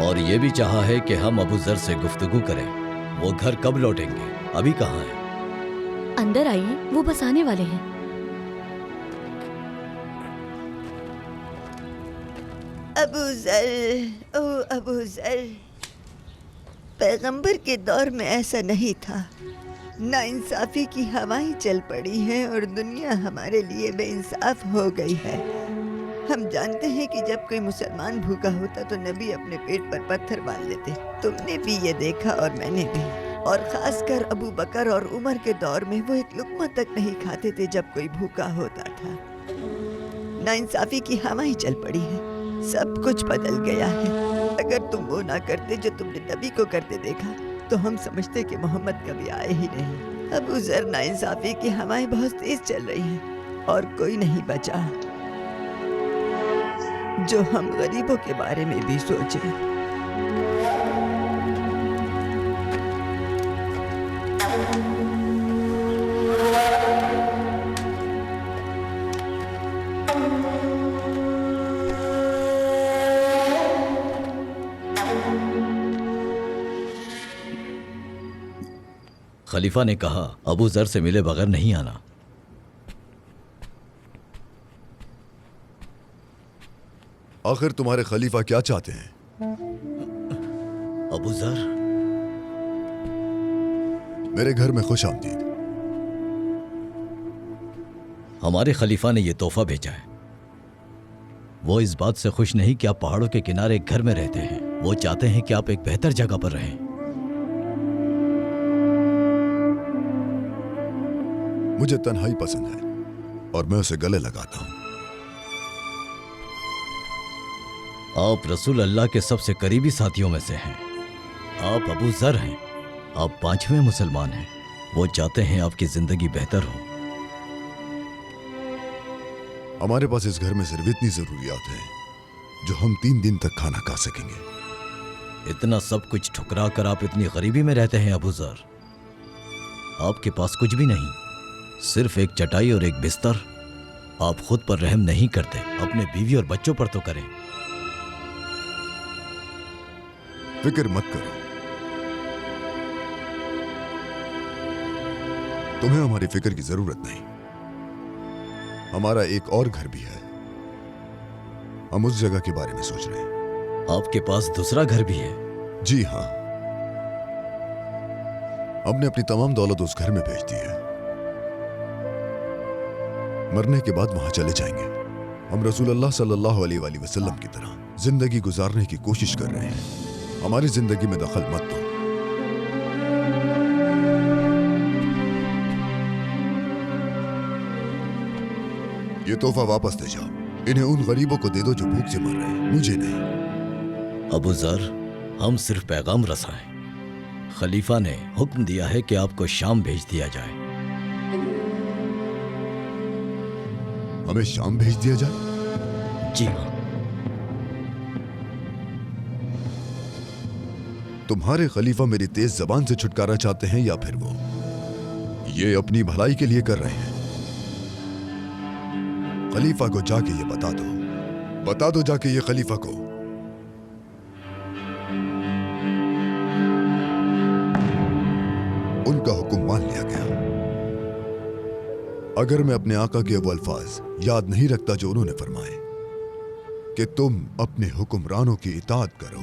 और ये भी चाहा है कि हम अबू ज़र से गुफ्तगू करें। वो घर कब लौटेंगे? अभी कहाँ हैं? अंदर आइए, वो बस आने वाले हैं। अबू ज़र, ओ अबू ज़र, पैगंबर के दौर में ऐसा नहीं था। नाइंसाफी की हवाएं चल पड़ी हैं और दुनिया हमारे लिए बेइंसाफ हो गई है। हम जानते हैं कि जब कोई मुसलमान भूखा होता तो नबी अपने पेट पर पत्थर बांध लेते। तुमने भी ये देखा और मैंने भी। और खासकर अबू बकर और उमर के दौर में वो एक लुक़्मा तक नहीं खाते थे जब कोई भूखा होता था। नाइंसाफी की हवाएं चल पड़ी है, सब कुछ बदल गया है। अगर तुम वो ना करते जो तुमने नबी को करते देखा तो हम समझते कि मोहम्मद कभी आए ही नहीं। अबू ज़र, नाइंसाफी की हवाएं बहुत तेज चल रही हैं और कोई नहीं बचा जो हम गरीबों के बारे में भी सोचे। खलीफा ने कहा अबू जर से मिले बगैर नहीं आना। आखिर तुम्हारे खलीफा क्या चाहते हैं? अबू जर, मेरे घर में खुश आमदीद। हमारे खलीफा ने यह तोहफा भेजा है। वो इस बात से खुश नहीं कि आप पहाड़ों के किनारे एक घर में रहते हैं। वो चाहते हैं कि आप एक बेहतर जगह पर रहें। मुझे तन्हाई पसंद है और मैं उसे गले लगाता हूं। आप रसूल अल्लाह के सबसे करीबी साथियों में से हैं। आप अबू जर हैं। आप 5वें मुसलमान हैं। वो चाहते हैं आपकी जिंदगी बेहतर हो। हमारे पास इस घर में सिर्फ इतनी जरूरियात हैं जो हम 3 दिन तक खाना खा सकेंगे। इतना सब कुछ ठुकरा कर आप इतनी गरीबी में रहते हैं अबू जर। आपके पास कुछ भी नहीं, सिर्फ एक चटाई और एक बिस्तर। आप खुद पर रहम नहीं करते, अपने बीवी और बच्चों पर तो करें। फिक्र मत करो, तुम्हें हमारी फिक्र की जरूरत नहीं। हमारा एक और घर भी है, हम उस जगह के बारे में सोच रहे हैं। आपके पास दूसरा घर भी है? जी हाँ, हमने अपनी तमाम दौलत उस घर में भेज दी है। मरने के बाद वहां चले जाएंगे। हम रसूल अल्लाह सल्लल्लाहु अलैहि वसल्लम की तरह जिंदगी गुजारने की कोशिश कर रहे हैं। हमारी जिंदगी में दखल मत दो। ये तोहफा वापस ले जाओ। इन्हें उन गरीबों को दे दो जो भूख से मर रहे हैं, मुझे नहीं। अबू जर, हम सिर्फ पैगाम रसाएं। खलीफा ने हुक्म दिया है कि आपको शाम भेज दिया जाए। हमें शाम भेज दिया जाए? जी हाँ। तुम्हारे खलीफा मेरी तेज जबान से छुटकारा चाहते हैं या फिर वो ये अपनी भलाई के लिए कर रहे हैं? खलीफा को जाके ये बता दो जाके ये खलीफा को। उनका हुक्म मान लिया गया। अगर मैं अपने आका के वो अल्फाज याद नहीं रखता जो उन्होंने फरमाए कि तुम अपने हुक्मरानों की इताअत करो,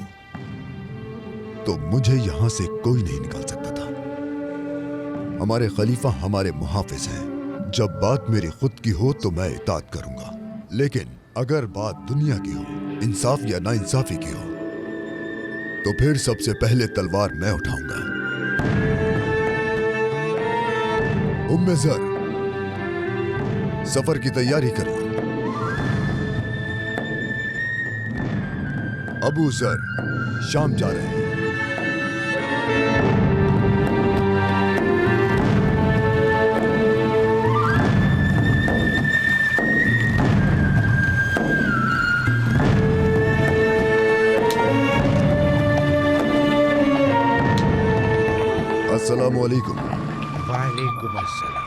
तो मुझे यहां से कोई नहीं निकाल सकता था। हमारे खलीफा हमारे मुहाफिज हैं। जब बात मेरी खुद की हो तो मैं इताअत करूंगा, लेकिन अगर बात दुनिया की हो, इंसाफ या नाइंसाफी की हो, तो फिर सबसे पहले तलवार मैं उठाऊंगा। उम्मे ज़र, सफर की तैयारी करो। अबू ज़र शाम जा रहे हैं। अस्सलामु अलैकुम। वालेकुम अस्सलाम।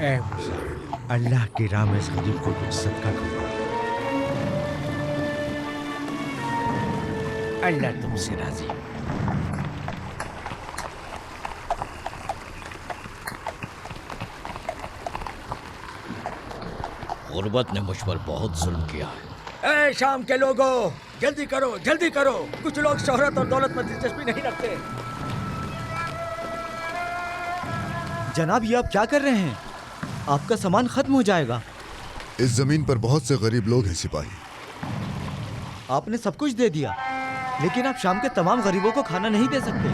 ए मुसलमान, अल्लाह की राह में इस गरीब को कुछ सदका करो। अल्लाह तुमसे राजी। गुर्बत ने मुझ पर बहुत जुल्म किया है। ए शाम के लोगों, जल्दी करो, जल्दी करो। कुछ लोग शोहरत और दौलत में दिलचस्पी नहीं रखते। जनाब, ये आप क्या कर रहे हैं? आपका सामान खत्म हो जाएगा। इस जमीन पर बहुत से गरीब लोग हैं सिपाही। आपने सब कुछ दे दिया, लेकिन आप शाम के तमाम गरीबों को खाना नहीं दे सकते।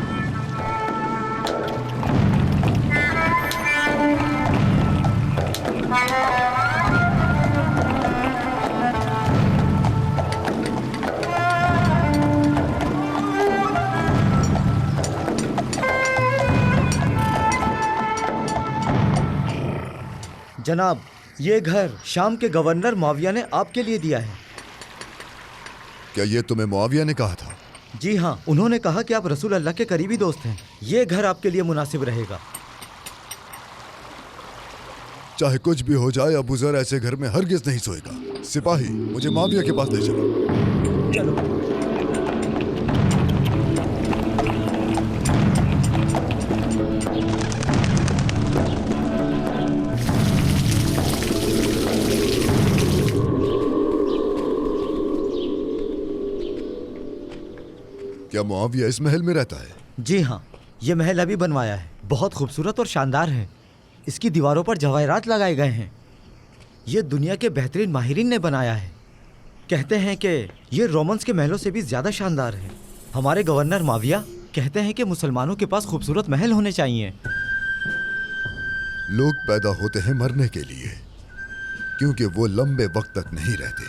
जनाब, ये घर शाम के गवर्नर मुआविया ने आपके लिए दिया है। क्या ये तुम्हें मुआविया ने कहा था? जी हाँ, उन्होंने कहा कि आप रसूल अल्लाह के करीबी दोस्त हैं। ये घर आपके लिए मुनासिब रहेगा। चाहे कुछ भी हो जाए, अबू जर ऐसे घर में हरगिज नहीं सोएगा। सिपाही, मुझे मुआविया के पास ले चलो। चलो। क्या मुआविया इस महल में रहता है? जी हाँ, ये महल अभी बनवाया है। बहुत खूबसूरत और शानदार है। इसकी दीवारों पर जवाहरात लगाए गए हैं। ये दुनिया के बेहतरीन माहिरीन ने बनाया है। कहते हैं कि ये रोमन्स के महलों से भी ज़्यादा शानदार है। हमारे गवर्नर मुआविया कहते हैं कि मुसलमानों के पास खूबसूरत महल होने चाहिए। लोग पैदा होते हैं मरने के लिए, क्योंकि वो लंबे वक्त तक नहीं रहते।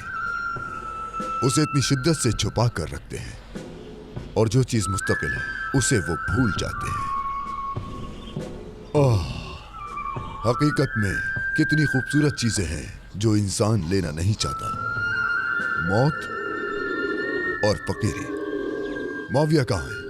उसे इतनी शिद्दत से छुपा कर रखते हैं, और जो चीज मुस्तकिल है उसे वो भूल जाते हैं। हकीकत में कितनी खूबसूरत चीजें हैं जो इंसान लेना नहीं चाहता। मौत और फकीरी। मुआविया कहाँ है?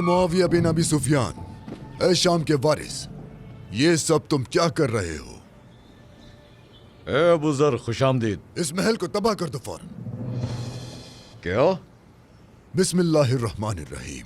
मुआविया बिन अबी सुफियान, ए शाम के वारिस, ये सब तुम क्या कर रहे हो? ए अबू जर, खुशामदीद। इस महल को तबाह कर दो फौरन। क्या? बिस्मिल्लाहिर्रहमानिर्रहीम।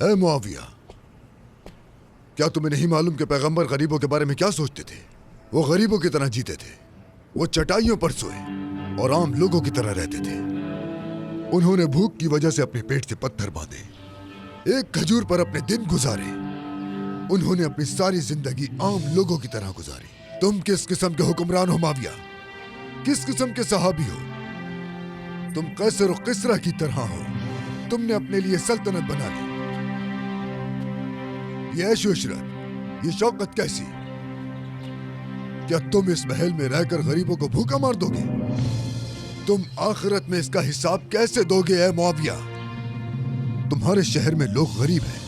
ए मुआविया, क्या तुम्हें नहीं मालूम कि पैगंबर गरीबों के बारे में क्या सोचते थे? वो गरीबों की तरह जीते थे। वो चटाइयों पर सोए और आम लोगों की तरह रहते थे। उन्होंने भूख की वजह से अपने पेट से पत्थर बांधे, एक खजूर पर अपने दिन गुजारे। उन्होंने अपनी सारी जिंदगी आम लोगों की तरह गुजारी। तुम किस किस्म के हुक्मरान हो मुआविया? किस किस्म के सहाबी हो? तुम कैसर और किसरा की तरह हो। तुमने अपने लिए सल्तनत बना ली। ये ऐशो इशरत, ये शौकत कैसी? क्या तुम इस महल में रहकर गरीबों को भूखा मार दोगे? तुम आखिरत में इसका हिसाब कैसे दोगे ए मुआविया? तुम्हारे शहर में लोग गरीब हैं,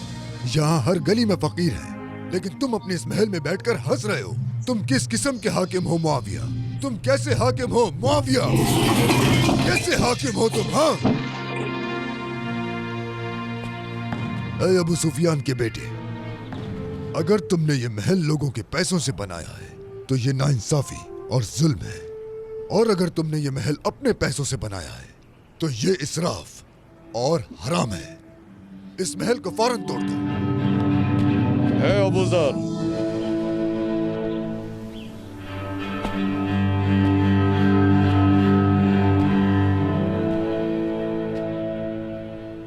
यहाँ हर गली में फकीर हैं, लेकिन तुम अपने इस महल में बैठकर हंस रहे हो। तुम किस किस्म के हाकिम हो मुआविया? तुम कैसे हाकिम हो मुआविया? कैसे हाकिम हो तुम? हाँ, ऐ अबू सुफियान के बेटे, अगर तुमने ये महल लोगों के पैसों से बनाया है तो ये नाइंसाफी और जुल्म है, और अगर तुमने ये महल अपने पैसों से बनाया है तो ये इसराफ और हराम है। इस महल को फौरन तोड़ दो। है अबू जर,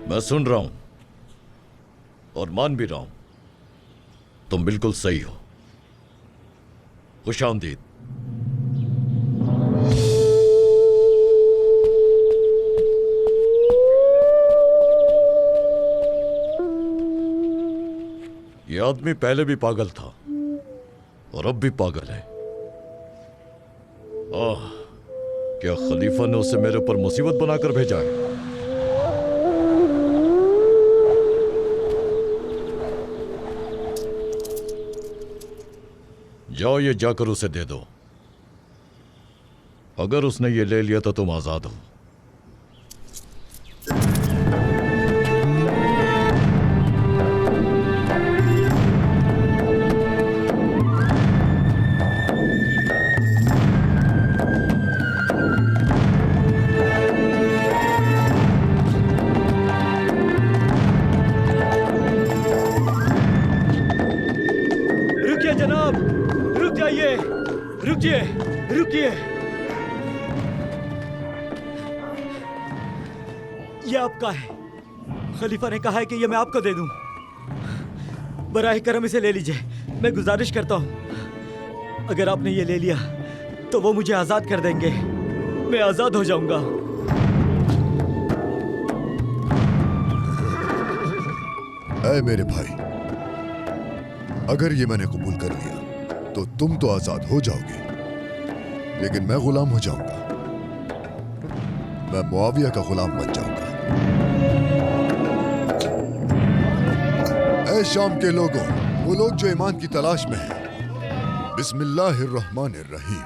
मैं सुन रहा हूं और मान भी रहा हूं, तुम बिल्कुल सही हो। खुशामदीद। ये आदमी पहले भी पागल था और अब भी पागल है। क्या खलीफा ने उसे मेरे ऊपर मुसीबत बनाकर भेजा है? जाओ, ये जाकर उसे दे दो। अगर उसने ये ले लिया तो तुम आजाद हो। रुकिए, रुकिए, रुकिए। ये आपका है। खलीफा ने कहा है कि ये मैं आपको दे दूं। बराए करम इसे ले लीजिए। मैं गुजारिश करता हूं, अगर आपने ये ले लिया तो वो मुझे आजाद कर देंगे। मैं आजाद हो जाऊंगा। ऐ मेरे भाई, अगर ये मैंने कबूल कर लिया तो तुम तो आजाद हो जाओगे, लेकिन मैं गुलाम हो जाऊंगा। मैं मुआविया का गुलाम बन जाऊंगा। ऐ शाम के लोगों, वो लोग जो ईमान की तलाश में हैं, बिस्मिल्लाहिर्रहमानिर्रहीम।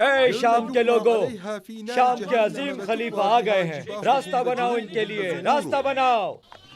ऐ शाम के लोगों, शाम के अजीम खलीफा आ गए हैं। रास्ता बनाओ इनके लिए, रास्ता बनाओ।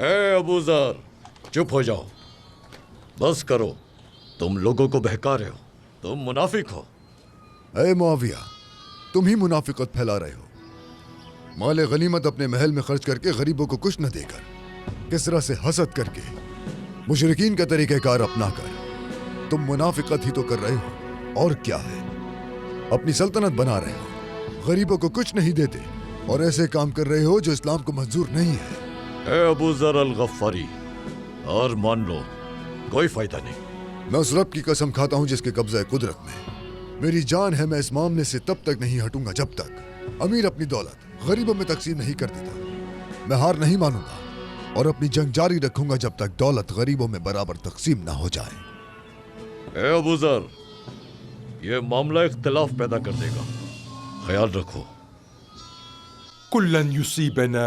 ए अबू जर, चुप हो जाओ, बस करो। तुम लोगों को बहका रहे हो, तुम मुनाफिक हो। ऐ मुआविया, तुम ही मुनाफिकत फैला रहे हो। माल गनीमत अपने महल में खर्च करके गरीबों को कुछ न देकर, किसरा से हसद करके, मुशरिकीन का तरीक़ेकार अपनाकर तुम मुनाफिकत ही तो कर रहे हो। और क्या है, अपनी सल्तनत बना रहे हो, गरीबों को कुछ नहीं देते और ऐसे काम कर रहे हो जो इस्लाम को मंजूर नहीं है। ए अबू जर अल गफ्फारी, और मान लो कोई फायदा नहीं। मैं उस रब की कसम खाता हूं जिसके कब्जा कुदरत में मेरी जान है, मैं इस मामले से तब तक नहीं हटूंगा जब तक अमीर अपनी दौलत गरीबों में तकसीम नहीं कर देता। मैं हार नहीं मानूंगा और अपनी जंग जारी रखूंगा जब तक दौलत गरीबों में बराबर तकसीम ना हो जाए। ए अबू जर, ये मामला इख्तिलाफ पैदा कर देगा, ख्याल रखो। कुल्लन युसीबना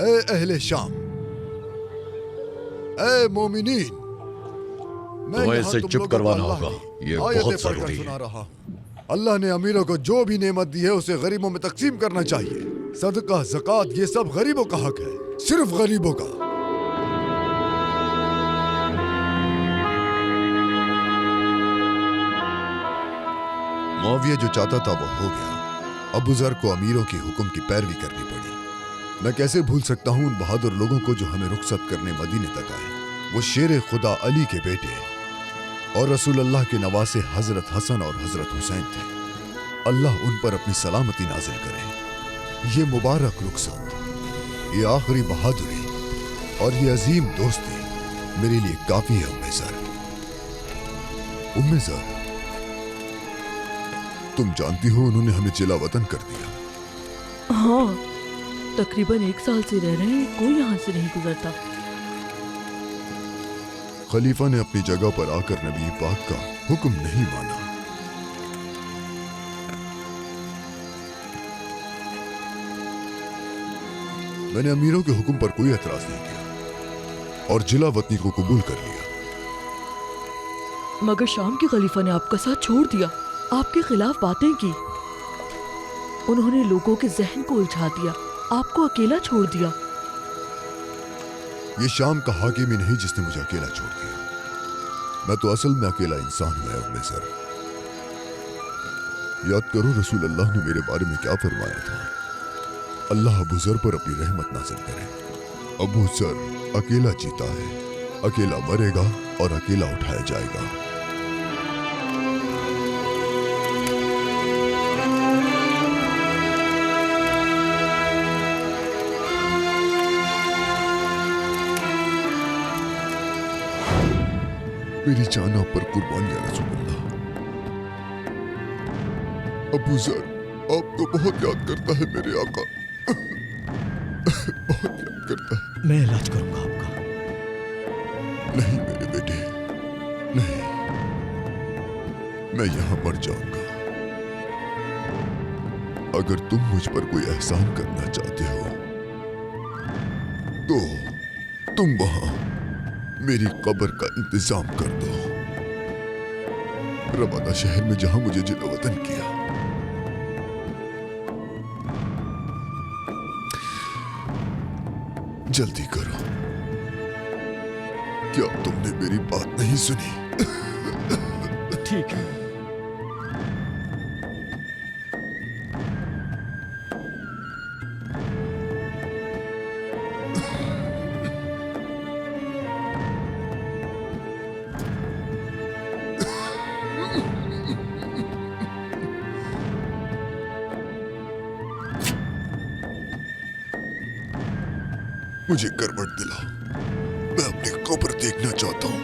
ऐ अहले शाम, ऐ मोमिनीन, तुम्हें इसे चुप करवाना होगा, ये बहुत जरूरी है। अल्लाह ने अमीरों को जो भी नेमत दी है उसे गरीबों में तकसीम करना चाहिए। सदका, ज़कात, ये सब गरीबों का हक है, सिर्फ गरीबों का। मुआविया जो चाहता था वो हो गया। अबू जर को अमीरों की हुक्म की पैरवी करनी पड़ी। मैं कैसे भूल सकता हूं उन बहादुर लोगों को जो हमें रुखसत करने मदीने तक आए। वो शेर खुदा अली के बेटे और रसूल अल्लाह के नवासे हजरत हसन और हजरत हुसैन थे। अल्लाह उन पर अपनी सलामती नाजिल करे। ये मुबारक रुखसत, ये आखिरी बहादुरी और ये अजीम दोस्ती मेरे लिए काफी है। उम्मे ज़र, उम्मे ज़र, तुम जानती हो उन्होंने हमें जिला वतन कर दिया। हाँ, तकरीबन 1 साल से रह रहे हैं, कोई यहाँ से नहीं गुजरता। खलीफा ने अपनी जगह पर आकर नबी पाक का हुक्म नहीं माना। मैंने अमीरों के हुक्म पर कोई एतराज नहीं किया और जिला वतनी को कबूल कर लिया। मगर शाम के खलीफा ने आपका साथ छोड़ दिया, आपके खिलाफ बातें की। उन्होंने लोगों के जहन को उलझा दिया, आपको अकेला छोड़ दिया। ये शाम का हाकिम ही नहीं जिसने मुझे अकेला छोड़ दिया। मैं तो असल में अकेला इंसान हूं। उम्मे ज़र, याद करो रसूल अल्लाह ने मेरे बारे में क्या फरमाया था। अल्लाह अबू जर पर अपनी रहमत नाज़िल करे। अबू जर अकेला जीता है, अकेला मरेगा और अकेला उठाया जाएगा। मेरी जान आप पर कुर्बान या रसूल अल्लाह। अबू जर आपको बहुत याद करता है मेरे आका, बहुत याद करता है। मैं इलाज करूंगा आपका। नहीं मेरे बेटे, नहीं, मैं यहां मर जाऊंगा। अगर तुम मुझ पर कोई एहसान करना चाहते हो तो तुम वहां मेरी कब्र का इंतजाम कर दो। रवाना शहर में जहां मुझे जिला वतन किया। जल्दी करो, क्या तुमने मेरी बात नहीं सुनी? ठीक है। मुझे करवट दिलाओ, मैं अपनी कब्र देखना चाहता हूं।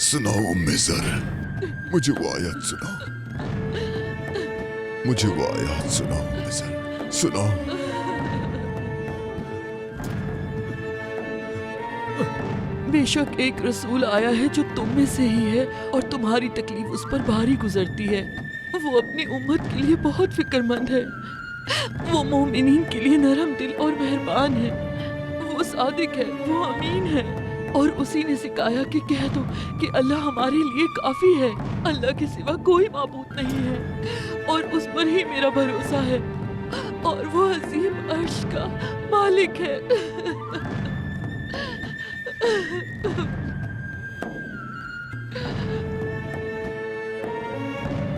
सुनाओ उम्मे ज़र, मुझे वो आयत सुनाओ, मुझे वो आयत सुनाओ उम्मे ज़र, सुनाओ। बेशक एक रसूल आया है जो तुम में से ही है और तुम्हारी तकलीफ उस पर भारी गुजरती है। वो अपनी उम्मत के लिए बहुत फिक्रमंद है। वो मोमिनीन के लिए नरम दिल और मेहरबान है। वो सादिक है, वो अमीन है और उसी ने सिखाया कि कह दो कि अल्लाह हमारे लिए काफी है। अल्लाह के सिवा कोई माबूद नहीं है और उस पर ही मेरा भरोसा है और वो अजीम अर्श का मालिक है।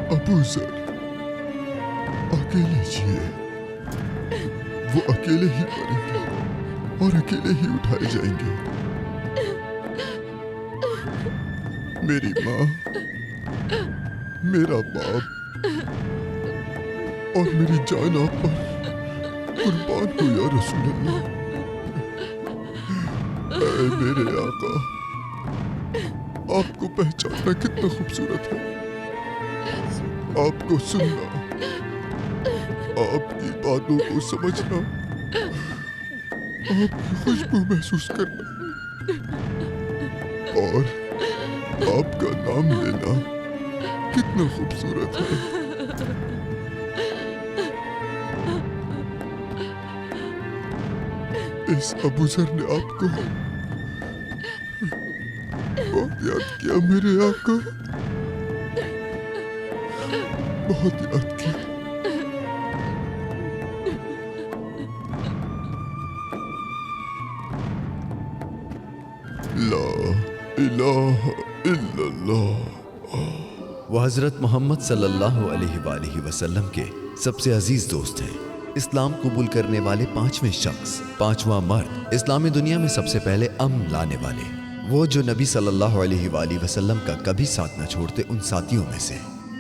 अबू ज़र अकेले जिए, वो अकेले ही मरेंगे और अकेले ही उठाए जाएंगे। मेरी माँ, मेरा बाप और मेरी जान आप पर कुर्बान हो या रसूल अल्लाह। ऐ मेरे आका, आपको पहचानना कितना खूबसूरत है, आपको सुनना, आपकी बातों को समझना, आपकी खुशबू महसूस करना और आपका नाम लेना कितना खूबसूरत है। इस अबू ज़र ने आपको बहुत याद किया मेरे आका, बहुत याद किया। ला इलाहा इल्लल्लाह। वो हज़रत मोहम्मद सल्लल्लाहु अलैहि वसल्लम के सबसे अजीज दोस्त हैं। इस्लाम कबूल करने वाले पांचवें शख्स, पांचवा मर्द, इस्लामी दुनिया में सबसे पहले अमन लाने वाले, वो जो नबी सल्लल्लाहु अलैहि वसल्लम का कभी साथ न छोड़ते उन साथियों में से।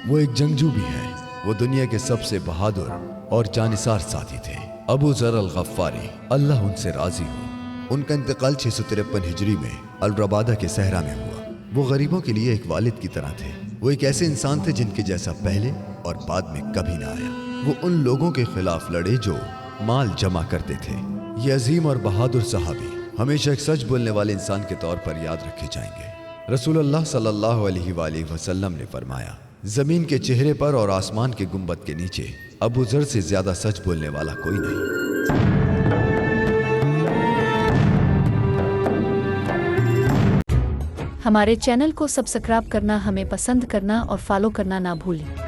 वो एक जंगजू भी हैं। वो दुनिया के सबसे बहादुर और जानिसार साथी थे, अबू ज़र अल-गफ़ारी, अल्लाह उनसे राजी हो। उनका इंतकाल 653 हिजरी में अल-रबादा के सहरा में हुआ। वो गरीबों के लिए एक वालिद की तरह थे। वो एक ऐसे इंसान थे जिनके जैसा पहले और बाद में कभी ना आया। वो उन लोगों के खिलाफ लड़े जो माल जमा करते थे। ये अजीम और बहादुर सहाबी हमेशा एक सच बोलने वाले इंसान के तौर पर याद रखे जाएंगे। रसूलुल्लाह सल्लल्लाहु अलैहि वसल्लम ने फरमाया, जमीन के चेहरे पर और आसमान के गुंबद के नीचे अबू ज़र से ज्यादा सच बोलने वाला कोई नहीं। हमारे चैनल को सब्सक्राइब करना, हमें पसंद करना और फॉलो करना ना भूलें।